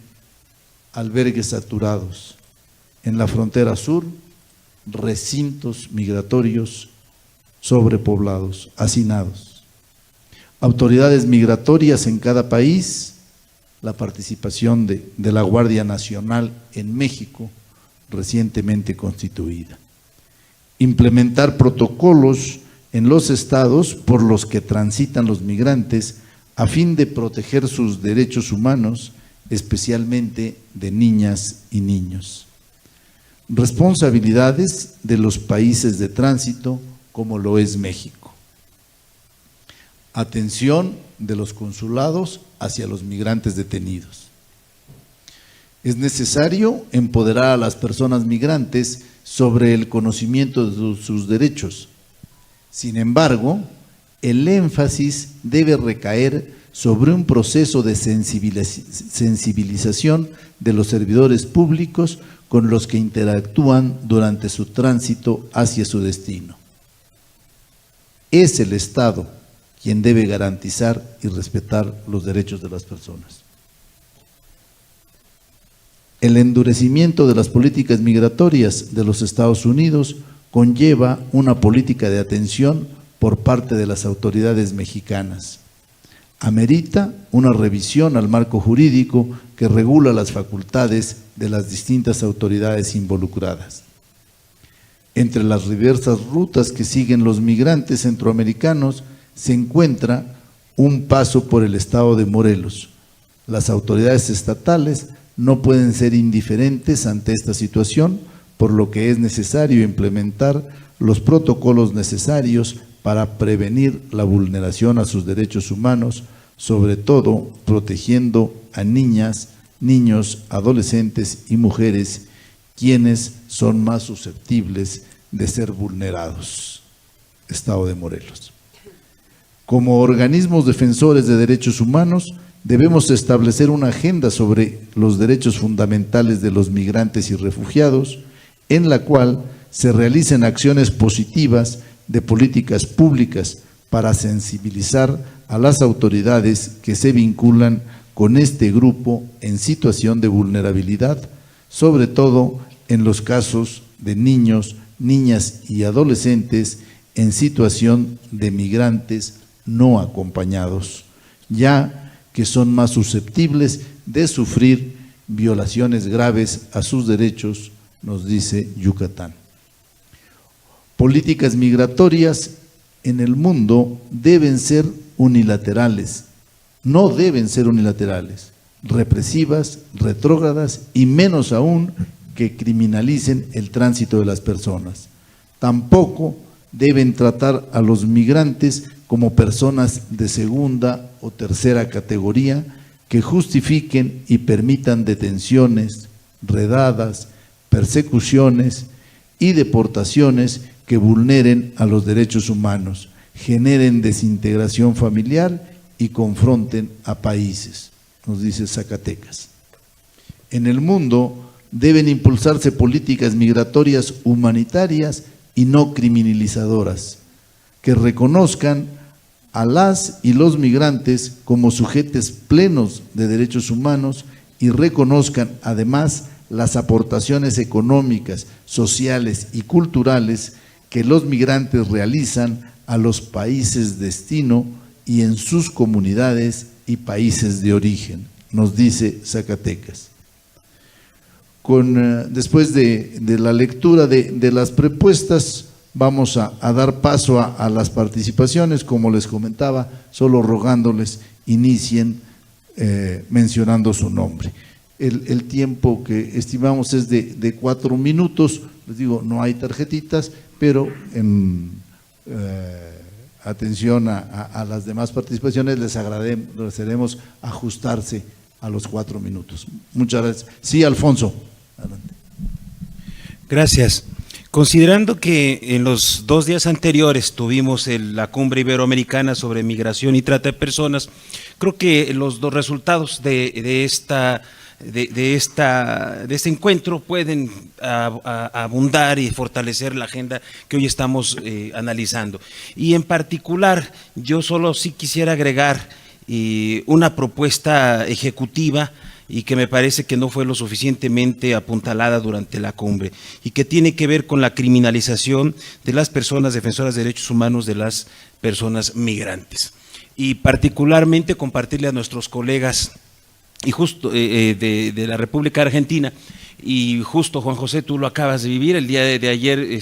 [SPEAKER 9] albergues saturados. En la frontera sur, recintos migratorios sobrepoblados, hacinados. Autoridades migratorias en cada país, la participación de la Guardia Nacional en México, recientemente constituida. Implementar protocolos en los estados por los que transitan los migrantes a fin de proteger sus derechos humanos, especialmente de niñas y niños. Responsabilidades de los países de tránsito, como lo es México. Atención de los consulados hacia los migrantes detenidos. Es necesario empoderar a las personas migrantes sobre el conocimiento de sus derechos. Sin embargo, el énfasis debe recaer sobre un proceso de sensibilización de los servidores públicos con los que interactúan durante su tránsito hacia su destino. Es el Estado quien debe garantizar y respetar los derechos de las personas. El endurecimiento de las políticas migratorias de los Estados Unidos conlleva una política de atención por parte de las autoridades mexicanas. Amerita una revisión al marco jurídico que regula las facultades de las distintas autoridades involucradas. Entre las diversas rutas que siguen los migrantes centroamericanos se encuentra un paso por el estado de Morelos. Las autoridades estatales no pueden ser indiferentes ante esta situación, por lo que es necesario implementar los protocolos necesarios para prevenir la vulneración a sus derechos humanos, sobre todo protegiendo a niñas, niños, adolescentes y mujeres, quienes son más susceptibles de ser vulnerados. Estado de Morelos. Como organismos defensores de derechos humanos, debemos establecer una agenda sobre los derechos fundamentales de los migrantes y refugiados, en la cual se realicen acciones positivas de políticas públicas para sensibilizar a las autoridades que se vinculan con este grupo en situación de vulnerabilidad, sobre todo en los casos de niños, niñas y adolescentes en situación de migrantes no acompañados, ya que son más susceptibles de sufrir violaciones graves a sus derechos, nos dice Yucatán. Políticas migratorias en el mundo deben ser unilaterales, no deben ser unilaterales, represivas, retrógradas y menos aún que criminalicen el tránsito de las personas. Tampoco deben tratar a los migrantes como personas de segunda o tercera categoría que justifiquen y permitan detenciones, redadas, persecuciones y deportaciones que vulneren a los derechos humanos, generen desintegración familiar y confronten a países, nos dice Zacatecas. En el mundo deben impulsarse políticas migratorias humanitarias y no criminalizadoras, que reconozcan a las y los migrantes como sujetos plenos de derechos humanos y reconozcan además las aportaciones económicas, sociales y culturales que los migrantes realizan a los países destino y en sus comunidades y países de origen, nos dice Zacatecas. Después de la lectura de las propuestas, vamos a dar paso a las participaciones. Como les comentaba, solo rogándoles inicien mencionando su nombre. El tiempo que estimamos es de 4 minutos. Les digo, no hay tarjetitas, pero en atención a las demás participaciones les agradeceremos ajustarse a los 4 minutos. Muchas gracias. Sí, Alfonso. Adelante.
[SPEAKER 5] Gracias. Considerando que en los 2 días anteriores tuvimos la cumbre iberoamericana sobre migración y trata de personas, creo que los 2 resultados de este encuentro pueden abundar y fortalecer la agenda que hoy estamos analizando. Y en particular, yo solo sí quisiera agregar una propuesta ejecutiva y que me parece que no fue lo suficientemente apuntalada durante la cumbre, y que tiene que ver con la criminalización de las personas defensoras de derechos humanos, de las personas migrantes. Y particularmente compartirle a nuestros colegas y justo de la República Argentina, y justo Juan José, tú lo acabas de vivir, el día de ayer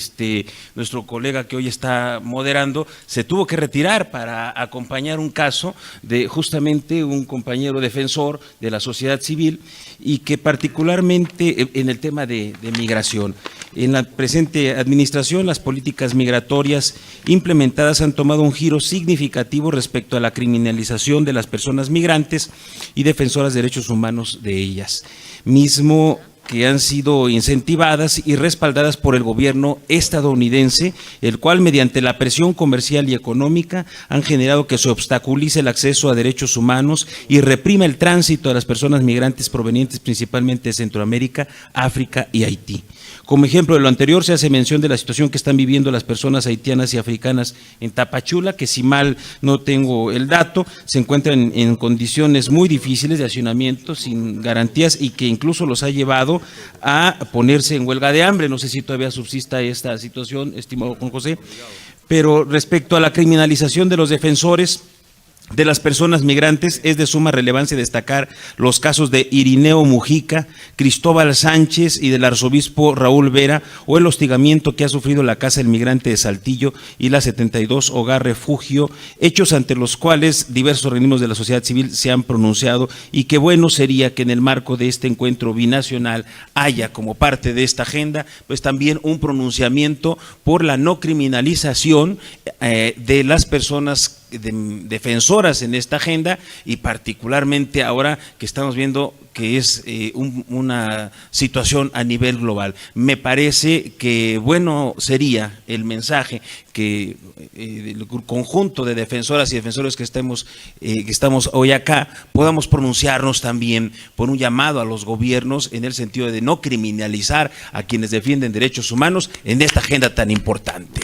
[SPEAKER 5] nuestro colega que hoy está moderando se tuvo que retirar para acompañar un caso de justamente un compañero defensor de la sociedad civil, y que particularmente en el tema de migración. En la presente administración, las políticas migratorias implementadas han tomado un giro significativo respecto a la criminalización de las personas migrantes y defensoras de derechos humanos de ellas, mismo que han sido incentivadas y respaldadas por el gobierno estadounidense, el cual mediante la presión comercial y económica han generado que se obstaculice el acceso a derechos humanos y reprima el tránsito de las personas migrantes provenientes principalmente de Centroamérica, África y Haití. Como ejemplo de lo anterior, se hace mención de la situación que están viviendo las personas haitianas y africanas en Tapachula, que si mal no tengo el dato, se encuentran en condiciones muy difíciles de hacinamiento, sin garantías, y que incluso los ha llevado a ponerse en huelga de hambre. No sé si todavía subsista esta situación, estimado Juan José, pero respecto a la criminalización de los defensores de las personas migrantes, es de suma relevancia destacar los casos de Irineo Mujica, Cristóbal Sánchez y del arzobispo Raúl Vera, o el hostigamiento que ha sufrido la Casa del Migrante de Saltillo y la 72 Hogar Refugio, hechos ante los cuales diversos organismos de la sociedad civil se han pronunciado, y qué bueno sería que en el marco de este encuentro binacional haya como parte de esta agenda pues también un pronunciamiento por la no criminalización de las personas defensoras en esta agenda, y particularmente ahora que estamos viendo que es una situación a nivel global. Me parece que bueno sería el mensaje que el conjunto de defensoras y defensores que estamos hoy acá podamos pronunciarnos también por un llamado a los gobiernos en el sentido de no criminalizar a quienes defienden derechos humanos en esta agenda tan importante.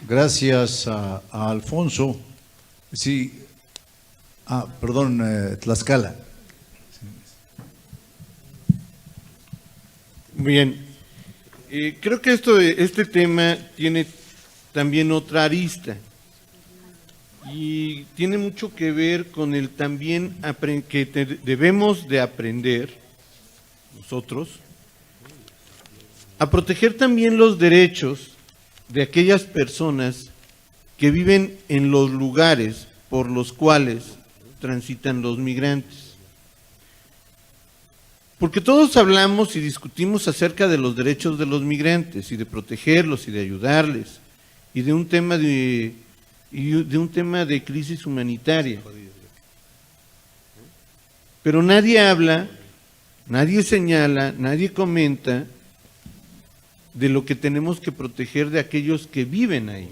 [SPEAKER 9] Gracias a Alfonso. Sí, perdón, Tlaxcala.
[SPEAKER 6] Bien, creo que este tema tiene también otra arista, y tiene mucho que ver con el también que debemos de aprender nosotros a proteger también los derechos de aquellas personas que viven en los lugares por los cuales transitan los migrantes. Porque todos hablamos y discutimos acerca de los derechos de los migrantes y de protegerlos y de ayudarles, y de un tema de crisis humanitaria. Pero nadie habla, nadie señala, nadie comenta de lo que tenemos que proteger de aquellos que viven ahí.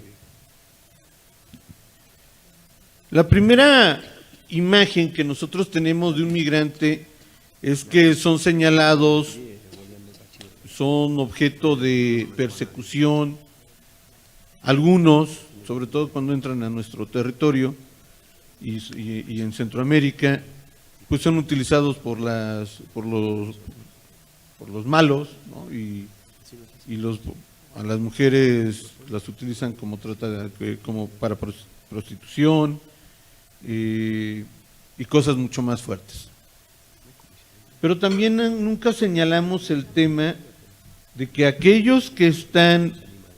[SPEAKER 6] La primera imagen que nosotros tenemos de un migrante es que son señalados, son objeto de persecución. Algunos, sobre todo cuando entran a nuestro territorio y en Centroamérica, pues son utilizados por los malos, ¿no? y los a las mujeres las utilizan como como para prostitución y cosas mucho más fuertes. Pero también nunca señalamos el tema de que aquellos que están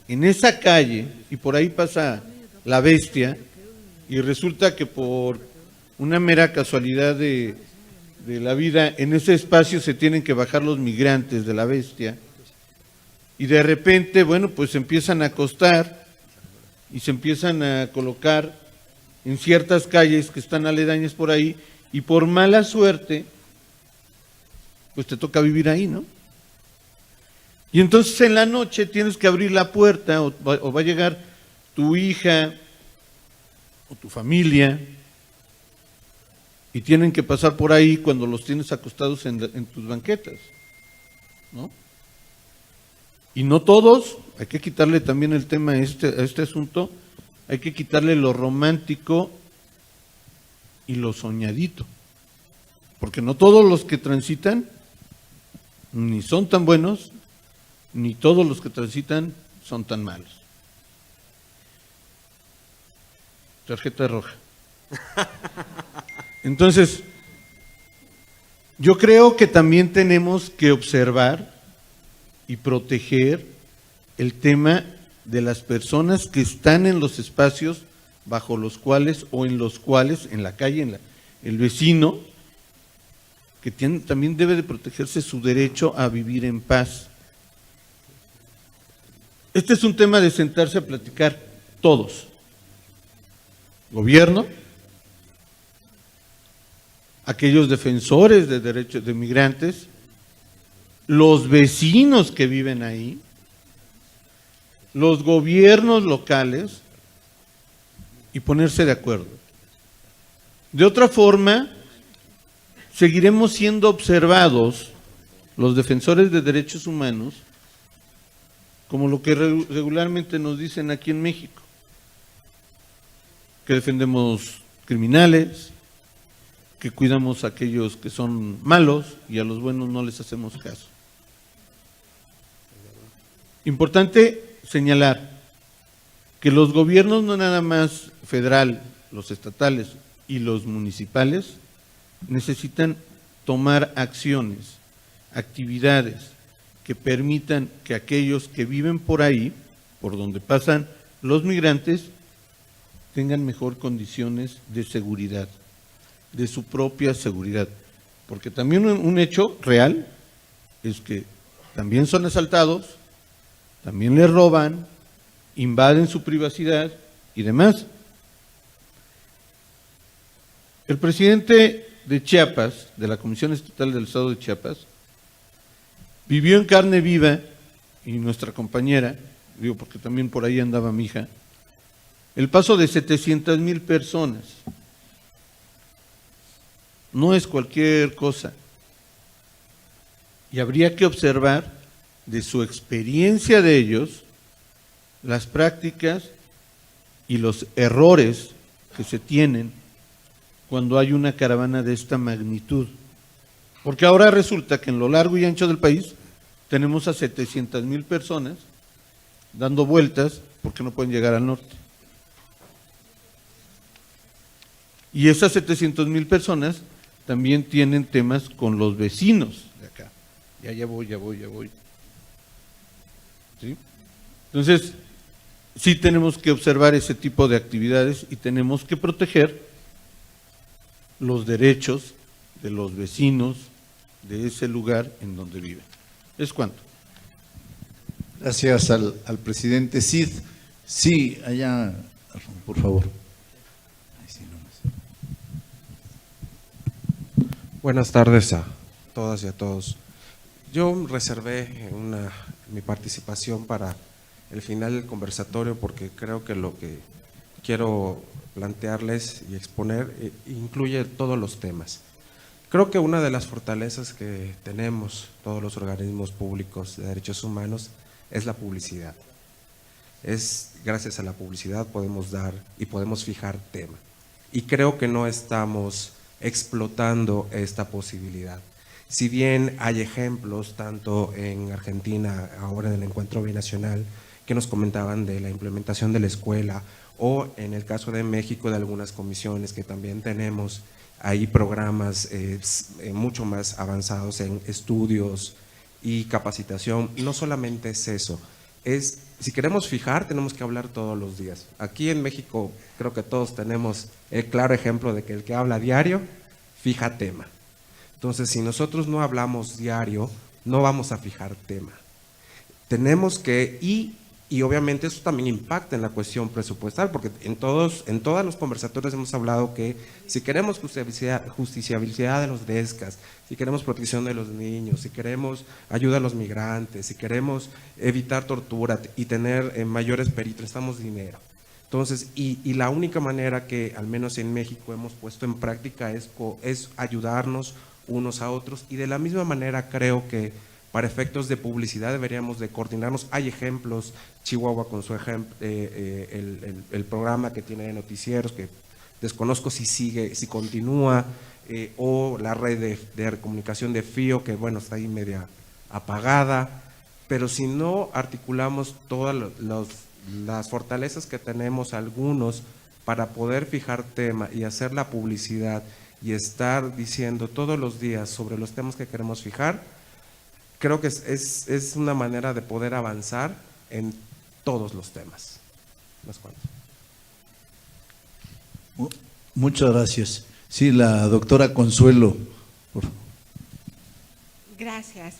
[SPEAKER 6] en esa calle y por ahí pasa la bestia y resulta que por una mera casualidad de la vida en ese espacio se tienen que bajar los migrantes de la bestia y de repente, bueno, pues se empiezan a acostar y se empiezan a colocar en ciertas calles que están aledañas por ahí y por mala suerte, pues te toca vivir ahí, ¿no? Y entonces en la noche tienes que abrir la puerta o va a llegar tu hija o tu familia y tienen que pasar por ahí cuando los tienes acostados en tus banquetas, ¿no? Y no todos, hay que quitarle también el tema a este asunto, hay que quitarle lo romántico y lo soñadito, porque no todos los que transitan ni son tan buenos, ni todos los que transitan son tan malos. Tarjeta roja. Entonces, yo creo que también tenemos que observar y proteger el tema de las personas que están en los espacios bajo los cuales o en los cuales, en la calle, el vecino, que también debe de protegerse su derecho a vivir en paz. Este es un tema de sentarse a platicar todos, gobierno, aquellos defensores de derechos de migrantes, los vecinos que viven ahí, los gobiernos locales y ponerse de acuerdo. De otra forma, seguiremos siendo observados los defensores de derechos humanos como lo que regularmente nos dicen aquí en México, que defendemos criminales, que cuidamos a aquellos que son malos y a los buenos no les hacemos caso. Importante señalar que los gobiernos, no nada más federal, los estatales y los municipales, necesitan tomar acciones, actividades que permitan que aquellos que viven por ahí, por donde pasan los migrantes, tengan mejor condiciones de seguridad, de su propia seguridad. Porque también un hecho real es que también son asaltados, también les roban, invaden su privacidad y demás. El presidente de Chiapas, de la Comisión Estatal del Estado de Chiapas, vivió en carne viva, y nuestra compañera, digo porque también por ahí andaba mi hija, el paso de 700,000 personas. No es cualquier cosa. Y habría que observar de su experiencia de ellos las prácticas y los errores que se tienen cuando hay una caravana de esta magnitud. Porque ahora resulta que en lo largo y ancho del país tenemos a 700,000 personas dando vueltas porque no pueden llegar al norte. Y esas 700,000 personas también tienen temas con los vecinos de acá. Ya voy. ¿Sí? Entonces, sí tenemos que observar ese tipo de actividades y tenemos que proteger los derechos de los vecinos de ese lugar en donde viven. ¿Es cuánto?
[SPEAKER 9] Gracias al presidente Cid. Sí, allá, por favor. Ahí sí,
[SPEAKER 10] Buenas tardes a todas y a todos. Yo reservé mi participación para el final del conversatorio porque creo que lo que quiero plantearles y exponer incluye todos los temas. Creo que una de las fortalezas que tenemos todos los organismos públicos de derechos humanos es la publicidad. Gracias a la publicidad podemos dar y podemos fijar tema. Y creo que no estamos explotando esta posibilidad. Si bien hay ejemplos, tanto en Argentina, ahora en el encuentro binacional, que nos comentaban de la implementación de la escuela, o en el caso de México de algunas comisiones que también tenemos ahí programas mucho más avanzados en estudios y capacitación. No solamente es eso, si queremos fijar, tenemos que hablar todos los días. Aquí en México creo que todos tenemos el claro ejemplo de que el que habla diario fija tema. Entonces, si nosotros no hablamos diario, no vamos a fijar tema. Tenemos que, y obviamente eso también impacta en la cuestión presupuestal, porque en todos los conversatorios hemos hablado que si queremos justiciabilidad de los DESCAS, si queremos protección de los niños, si queremos ayuda a los migrantes, si queremos evitar tortura y tener mayores peritos, necesitamos dinero. Entonces, y la única manera que al menos en México hemos puesto en práctica es ayudarnos unos a otros, y de la misma manera creo que para efectos de publicidad deberíamos de coordinarnos. Hay ejemplos, Chihuahua con su ejemplo, el programa que tiene de noticieros, que desconozco si continúa, o la red de comunicación de FIO, que bueno, está ahí media apagada, pero si no articulamos todas las fortalezas que tenemos algunos para poder fijar tema y hacer la publicidad y estar diciendo todos los días sobre los temas que queremos fijar, creo que es una manera de poder avanzar en todos los temas. ¿Los cuento?
[SPEAKER 9] Muchas gracias. Sí, la doctora Consuelo, por favor.
[SPEAKER 1] Gracias.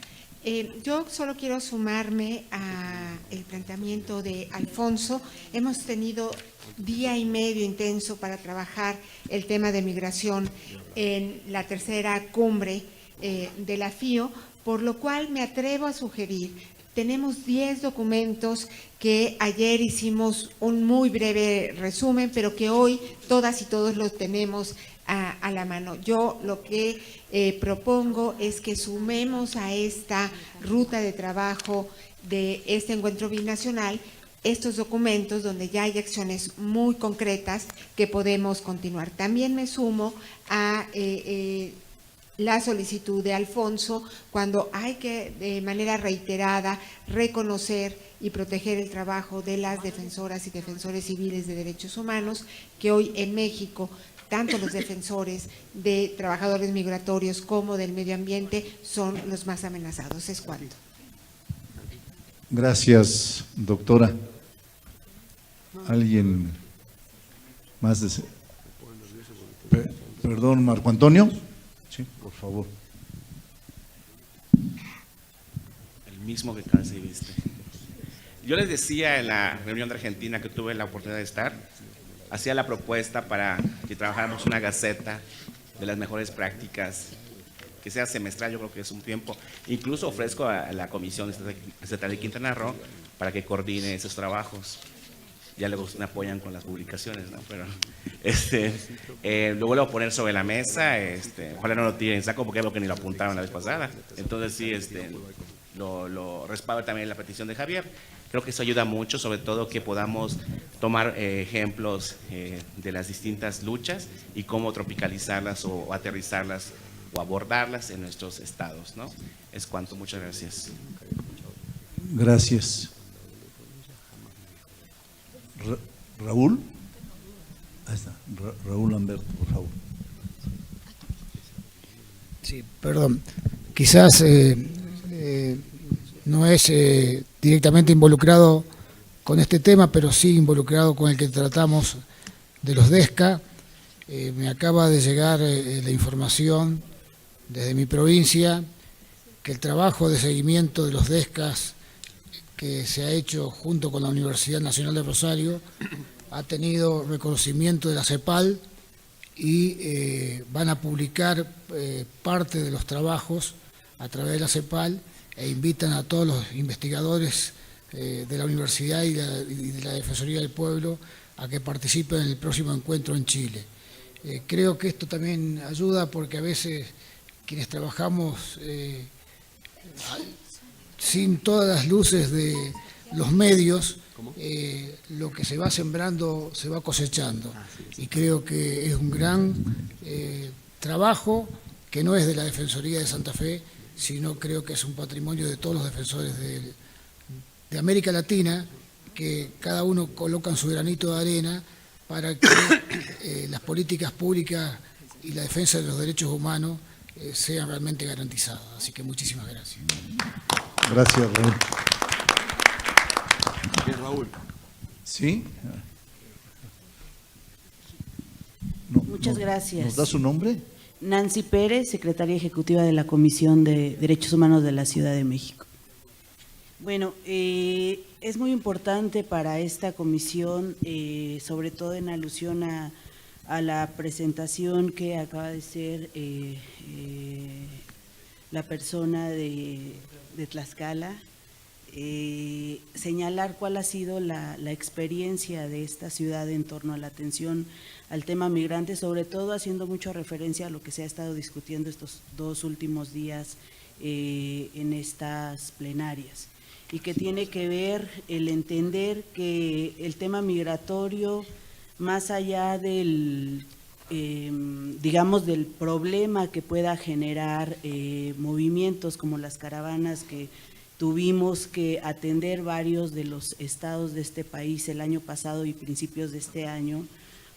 [SPEAKER 1] Yo solo quiero sumarme al planteamiento de Alfonso. Hemos tenido día y medio intenso para trabajar el tema de migración en la tercera cumbre de la FIO, por lo cual me atrevo a sugerir, tenemos 10 documentos que ayer hicimos un muy breve resumen, pero que hoy todas y todos los tenemos a la mano. Yo lo que propongo es que sumemos a esta ruta de trabajo de este encuentro binacional estos documentos donde ya hay acciones muy concretas que podemos continuar. También me sumo a la solicitud de Alfonso cuando hay que de manera reiterada reconocer y proteger el trabajo de las defensoras y defensores civiles de derechos humanos, que hoy en México tanto los defensores de trabajadores migratorios como del medio ambiente son los más amenazados. Es cuanto.
[SPEAKER 9] Gracias, doctora. ¿Alguien más? Perdón, Marco Antonio. Sí, por favor.
[SPEAKER 4] El mismo que casi viste. Yo les decía en la reunión de Argentina que tuve la oportunidad de estar, hacía la propuesta para que trabajáramos una gaceta de las mejores prácticas, que sea semestral. Yo creo que es un tiempo. Incluso ofrezco a la Comisión Estatal de Quintana Roo para que coordine esos trabajos. Ya luego me apoyan con las publicaciones, ¿no? Pero lo vuelvo a poner sobre la mesa. Ojalá no lo tiren en saco porque es lo que ni lo apuntaron la vez pasada. Entonces sí, lo respaldo también la petición de Javier. Creo que eso ayuda mucho, sobre todo que podamos tomar ejemplos de las distintas luchas y cómo tropicalizarlas o aterrizarlas o abordarlas en nuestros estados, ¿no? Es cuanto. Muchas gracias.
[SPEAKER 9] Gracias. Raúl. Ahí está. Raúl Lamberto, por favor.
[SPEAKER 11] Sí, perdón. Quizás no es directamente involucrado con este tema, pero sí involucrado con el que tratamos de los DESCA. Me acaba de llegar la información desde mi provincia que el trabajo de seguimiento de los DESCAS que se ha hecho junto con la Universidad Nacional de Rosario ha tenido reconocimiento de la CEPAL y van a publicar parte de los trabajos a través de la CEPAL e invitan a todos los investigadores de la universidad y de la Defensoría del Pueblo a que participen en el próximo encuentro en Chile. Creo que esto también ayuda porque a veces quienes trabajamos sin todas las luces de los medios, lo que se va sembrando se va cosechando. Y creo que es un gran trabajo que no es de la Defensoría de Santa Fe, sino creo que es un patrimonio de todos los defensores de América Latina que cada uno coloca su granito de arena para que las políticas públicas y la defensa de los derechos humanos sean realmente garantizadas. Así que muchísimas gracias.
[SPEAKER 9] Gracias, Raúl.
[SPEAKER 8] Bien, Raúl.
[SPEAKER 9] ¿Sí?
[SPEAKER 12] Muchas gracias.
[SPEAKER 9] ¿Nos da su nombre?
[SPEAKER 12] Nancy Pérez, secretaria ejecutiva de la Comisión de Derechos Humanos de la Ciudad de México. Bueno, es muy importante para esta comisión, sobre todo en alusión a la presentación que acaba de ser la persona de Tlaxcala, señalar cuál ha sido la experiencia de esta ciudad en torno a la atención al tema migrante, sobre todo haciendo mucha referencia a lo que se ha estado discutiendo estos 2 últimos días en estas plenarias, y que tiene que ver el entender que el tema migratorio, más allá del, digamos, del problema que pueda generar movimientos como las caravanas que tuvimos que atender varios de los estados de este país el año pasado y principios de este año,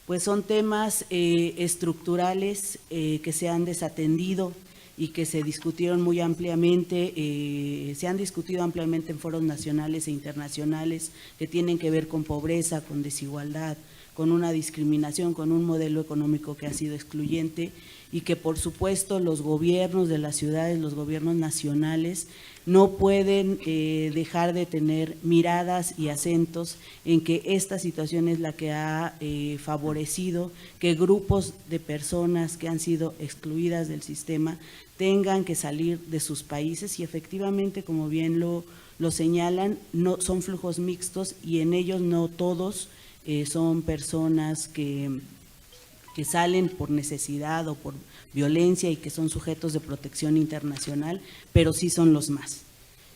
[SPEAKER 12] pues son temas estructurales que se han desatendido y que se discutieron muy ampliamente, se han discutido ampliamente en foros nacionales e internacionales que tienen que ver con pobreza, con desigualdad, con una discriminación, con un modelo económico que ha sido excluyente, y que por supuesto los gobiernos de las ciudades, los gobiernos nacionales, no pueden dejar de tener miradas y acentos en que esta situación es la que ha favorecido que grupos de personas que han sido excluidas del sistema tengan que salir de sus países, y efectivamente, como bien lo señalan, no son flujos mixtos, y en ellos no todos son personas que salen por necesidad o por violencia y que son sujetos de protección internacional, pero sí son los más.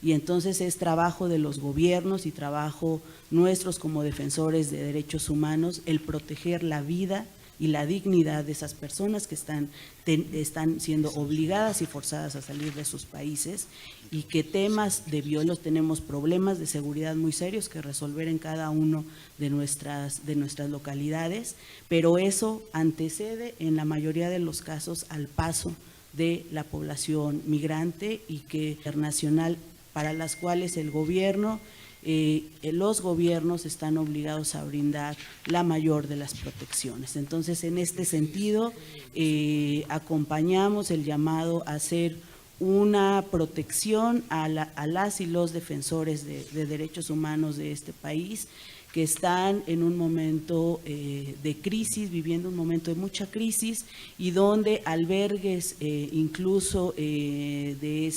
[SPEAKER 12] Y entonces es trabajo de los gobiernos y trabajo nuestros como defensores de derechos humanos el proteger la vida y la dignidad de esas personas que están siendo obligadas y forzadas a salir de sus países, y que temas de violencia, tenemos problemas de seguridad muy serios que resolver en cada uno de nuestras localidades, pero eso antecede en la mayoría de los casos al paso de la población migrante, y que internacional, para las cuales el gobierno, los gobiernos están obligados a brindar la mayor de las protecciones. Entonces, en este sentido, acompañamos el llamado a hacer una protección a las y los defensores de derechos humanos de este país, que están en un momento de crisis, viviendo un momento de mucha crisis, y donde albergues incluso de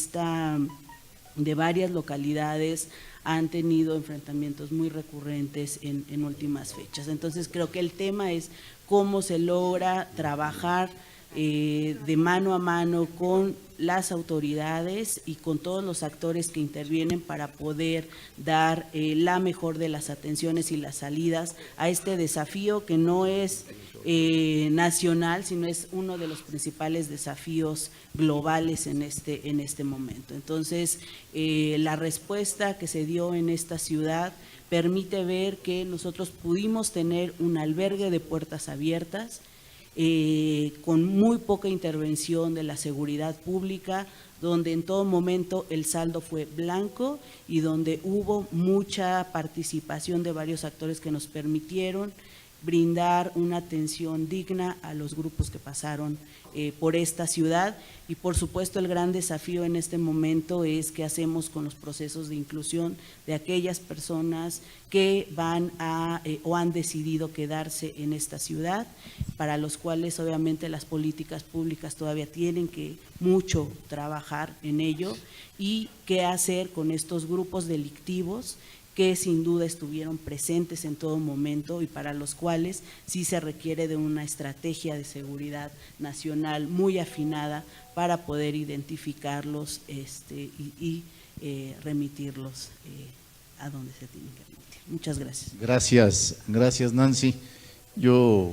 [SPEAKER 12] varias localidades han tenido enfrentamientos muy recurrentes en últimas fechas. Entonces, creo que el tema es cómo se logra trabajar de mano a mano con las autoridades y con todos los actores que intervienen para poder dar la mejor de las atenciones y las salidas a este desafío que no es nacional, sino es uno de los principales desafíos globales en este momento. Entonces, la respuesta que se dio en esta ciudad permite ver que nosotros pudimos tener un albergue de puertas abiertas, con muy poca intervención de la seguridad pública, donde en todo momento el saldo fue blanco y donde hubo mucha participación de varios actores que nos permitieron brindar una atención digna a los grupos que pasaron por esta ciudad. Y por supuesto el gran desafío en este momento es qué hacemos con los procesos de inclusión de aquellas personas que van a o han decidido quedarse en esta ciudad, para los cuales obviamente las políticas públicas todavía tienen que mucho trabajar en ello, y qué hacer con estos grupos delictivos que sin duda estuvieron presentes en todo momento y para los cuales sí se requiere de una estrategia de seguridad nacional muy afinada para poder identificarlos y remitirlos a donde se tienen que remitir. Muchas gracias.
[SPEAKER 9] Gracias Nancy. Yo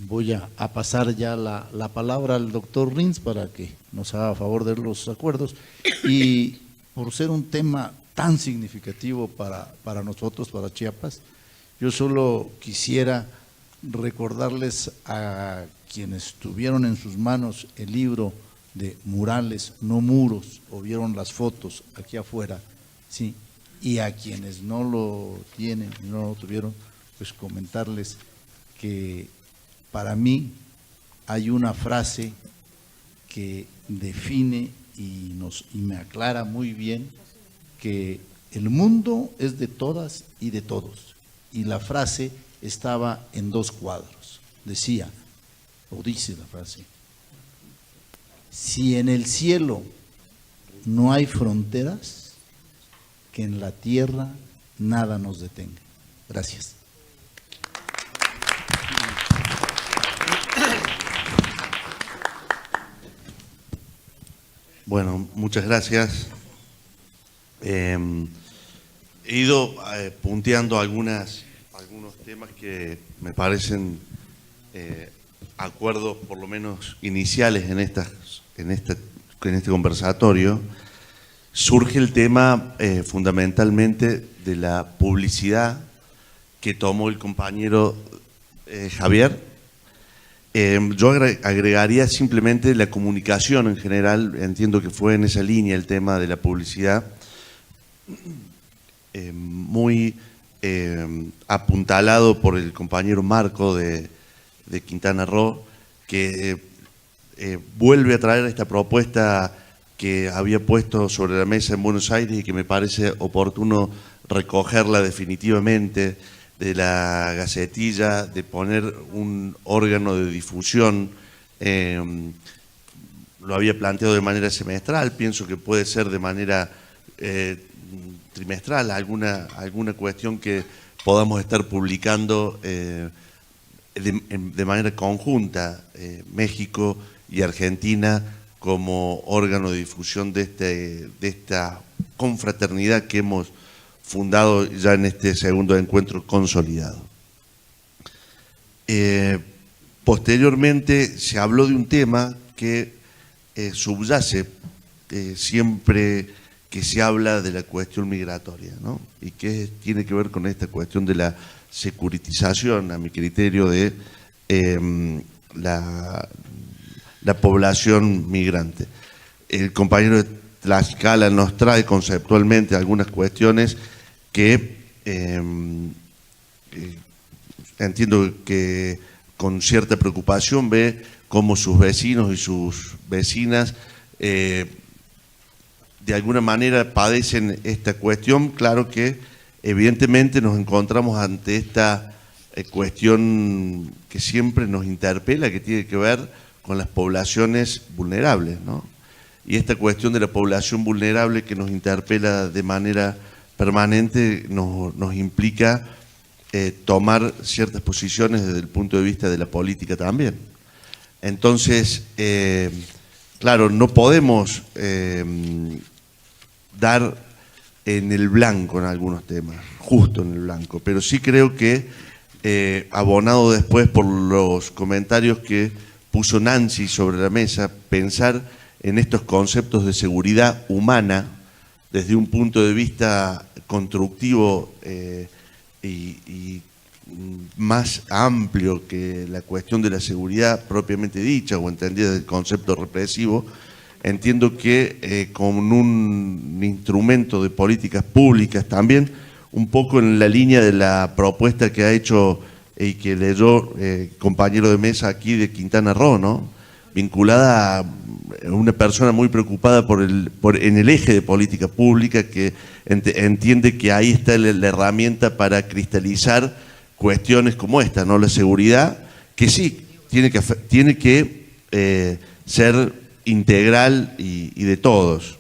[SPEAKER 9] voy a pasar ya la palabra al doctor Rins para que nos haga favor de los acuerdos, y por ser un tema tan significativo para nosotros, para Chiapas. Yo solo quisiera recordarles a quienes tuvieron en sus manos el libro de Murales, no muros, o vieron las fotos aquí afuera, sí, y a quienes no lo tienen, no lo tuvieron, pues comentarles que para mí hay una frase que define y me aclara muy bien que el mundo es de todas y de todos. Y la frase estaba en 2 cuadros. Decía, o dice la frase, si en el cielo no hay fronteras, que en la tierra nada nos detenga. Gracias.
[SPEAKER 8] Bueno, muchas gracias. He ido punteando algunos temas que me parecen acuerdos, por lo menos iniciales en este conversatorio. Surge el tema fundamentalmente de la publicidad que tomó el compañero Javier. Yo agregaría simplemente la comunicación en general. Entiendo que fue en esa línea el tema de la publicidad, muy apuntalado por el compañero Marco de Quintana Roo, que vuelve a traer esta propuesta que había puesto sobre la mesa en Buenos Aires y que me parece oportuno recogerla definitivamente, de la Gacetilla, de poner un órgano de difusión. Lo había planteado de manera semestral, pienso que puede ser de manera trimestral, alguna cuestión que podamos estar publicando de manera conjunta, México y Argentina, como órgano de difusión de esta confraternidad que hemos fundado ya en este segundo encuentro consolidado. Posteriormente se habló de un tema que subyace siempre que se habla de la cuestión migratoria, ¿no? Y que tiene que ver con esta cuestión de la securitización, a mi criterio, de la población migrante. El compañero de Tlaxcala nos trae conceptualmente algunas cuestiones que entiendo que con cierta preocupación ve cómo sus vecinos y sus vecinas de alguna manera padecen esta cuestión. Claro que evidentemente nos encontramos ante esta cuestión que siempre nos interpela, que tiene que ver con las poblaciones vulnerables, ¿no? Y esta cuestión de la población vulnerable que nos interpela de manera permanente nos implica tomar ciertas posiciones desde el punto de vista de la política también. Entonces, claro, no podemos dar en el blanco en algunos temas, justo en el blanco, pero sí creo que, abonado después por los comentarios que puso Nancy sobre la mesa, pensar en estos conceptos de seguridad humana desde un punto de vista constructivo y más amplio que la cuestión de la seguridad propiamente dicha o entendida del concepto represivo, entiendo que con un instrumento de políticas públicas también, un poco en la línea de la propuesta que ha hecho y que leyó compañero de mesa aquí de Quintana Roo, ¿no? Vinculada a una persona muy preocupada en el eje de política pública, que entiende que ahí está la herramienta para cristalizar cuestiones como esta, ¿no? La seguridad, que sí, tiene que ser integral y de todos.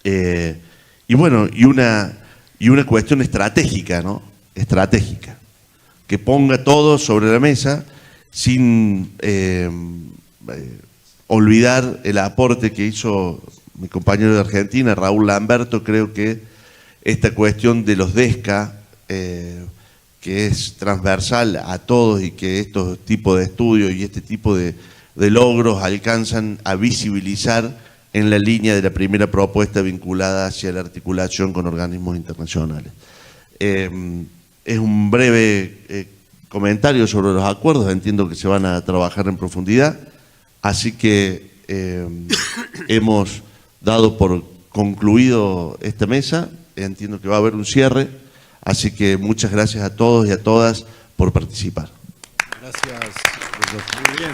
[SPEAKER 8] Y bueno, y una cuestión estratégica, ¿no? Estratégica, que ponga todo sobre la mesa sin olvidar el aporte que hizo mi compañero de Argentina, Raúl Lamberto. Creo que esta cuestión de los DESCA, que es transversal a todos y que estos tipos de estudios y este tipo de logros alcanzan a visibilizar en la línea de la primera propuesta vinculada hacia la articulación con organismos internacionales. Es un breve comentario sobre los acuerdos, entiendo que se van a trabajar en profundidad, así que hemos dado por concluido esta mesa, entiendo que va a haber un cierre, así que muchas gracias a todos y a todas por participar.
[SPEAKER 9] Gracias. Muy bien.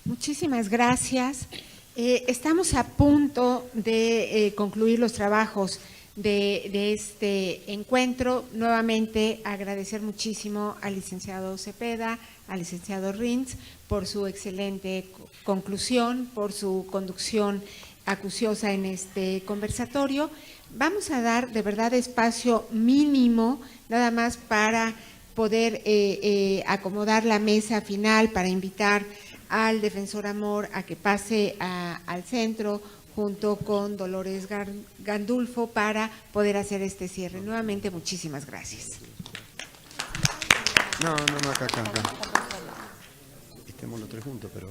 [SPEAKER 1] Muchísimas gracias. Estamos a punto de concluir los trabajos de este encuentro. Nuevamente agradecer muchísimo al licenciado Cepeda, al licenciado Rins, por su excelente conclusión, por su conducción acuciosa en este conversatorio. Vamos a dar de verdad espacio mínimo, nada más para poder acomodar la mesa final, para invitar al defensor Amor a que pase al centro junto con Dolores Gandulfo para poder hacer este cierre. Nuevamente, muchísimas gracias.
[SPEAKER 13] No, acá. Estemos los tres juntos, pero...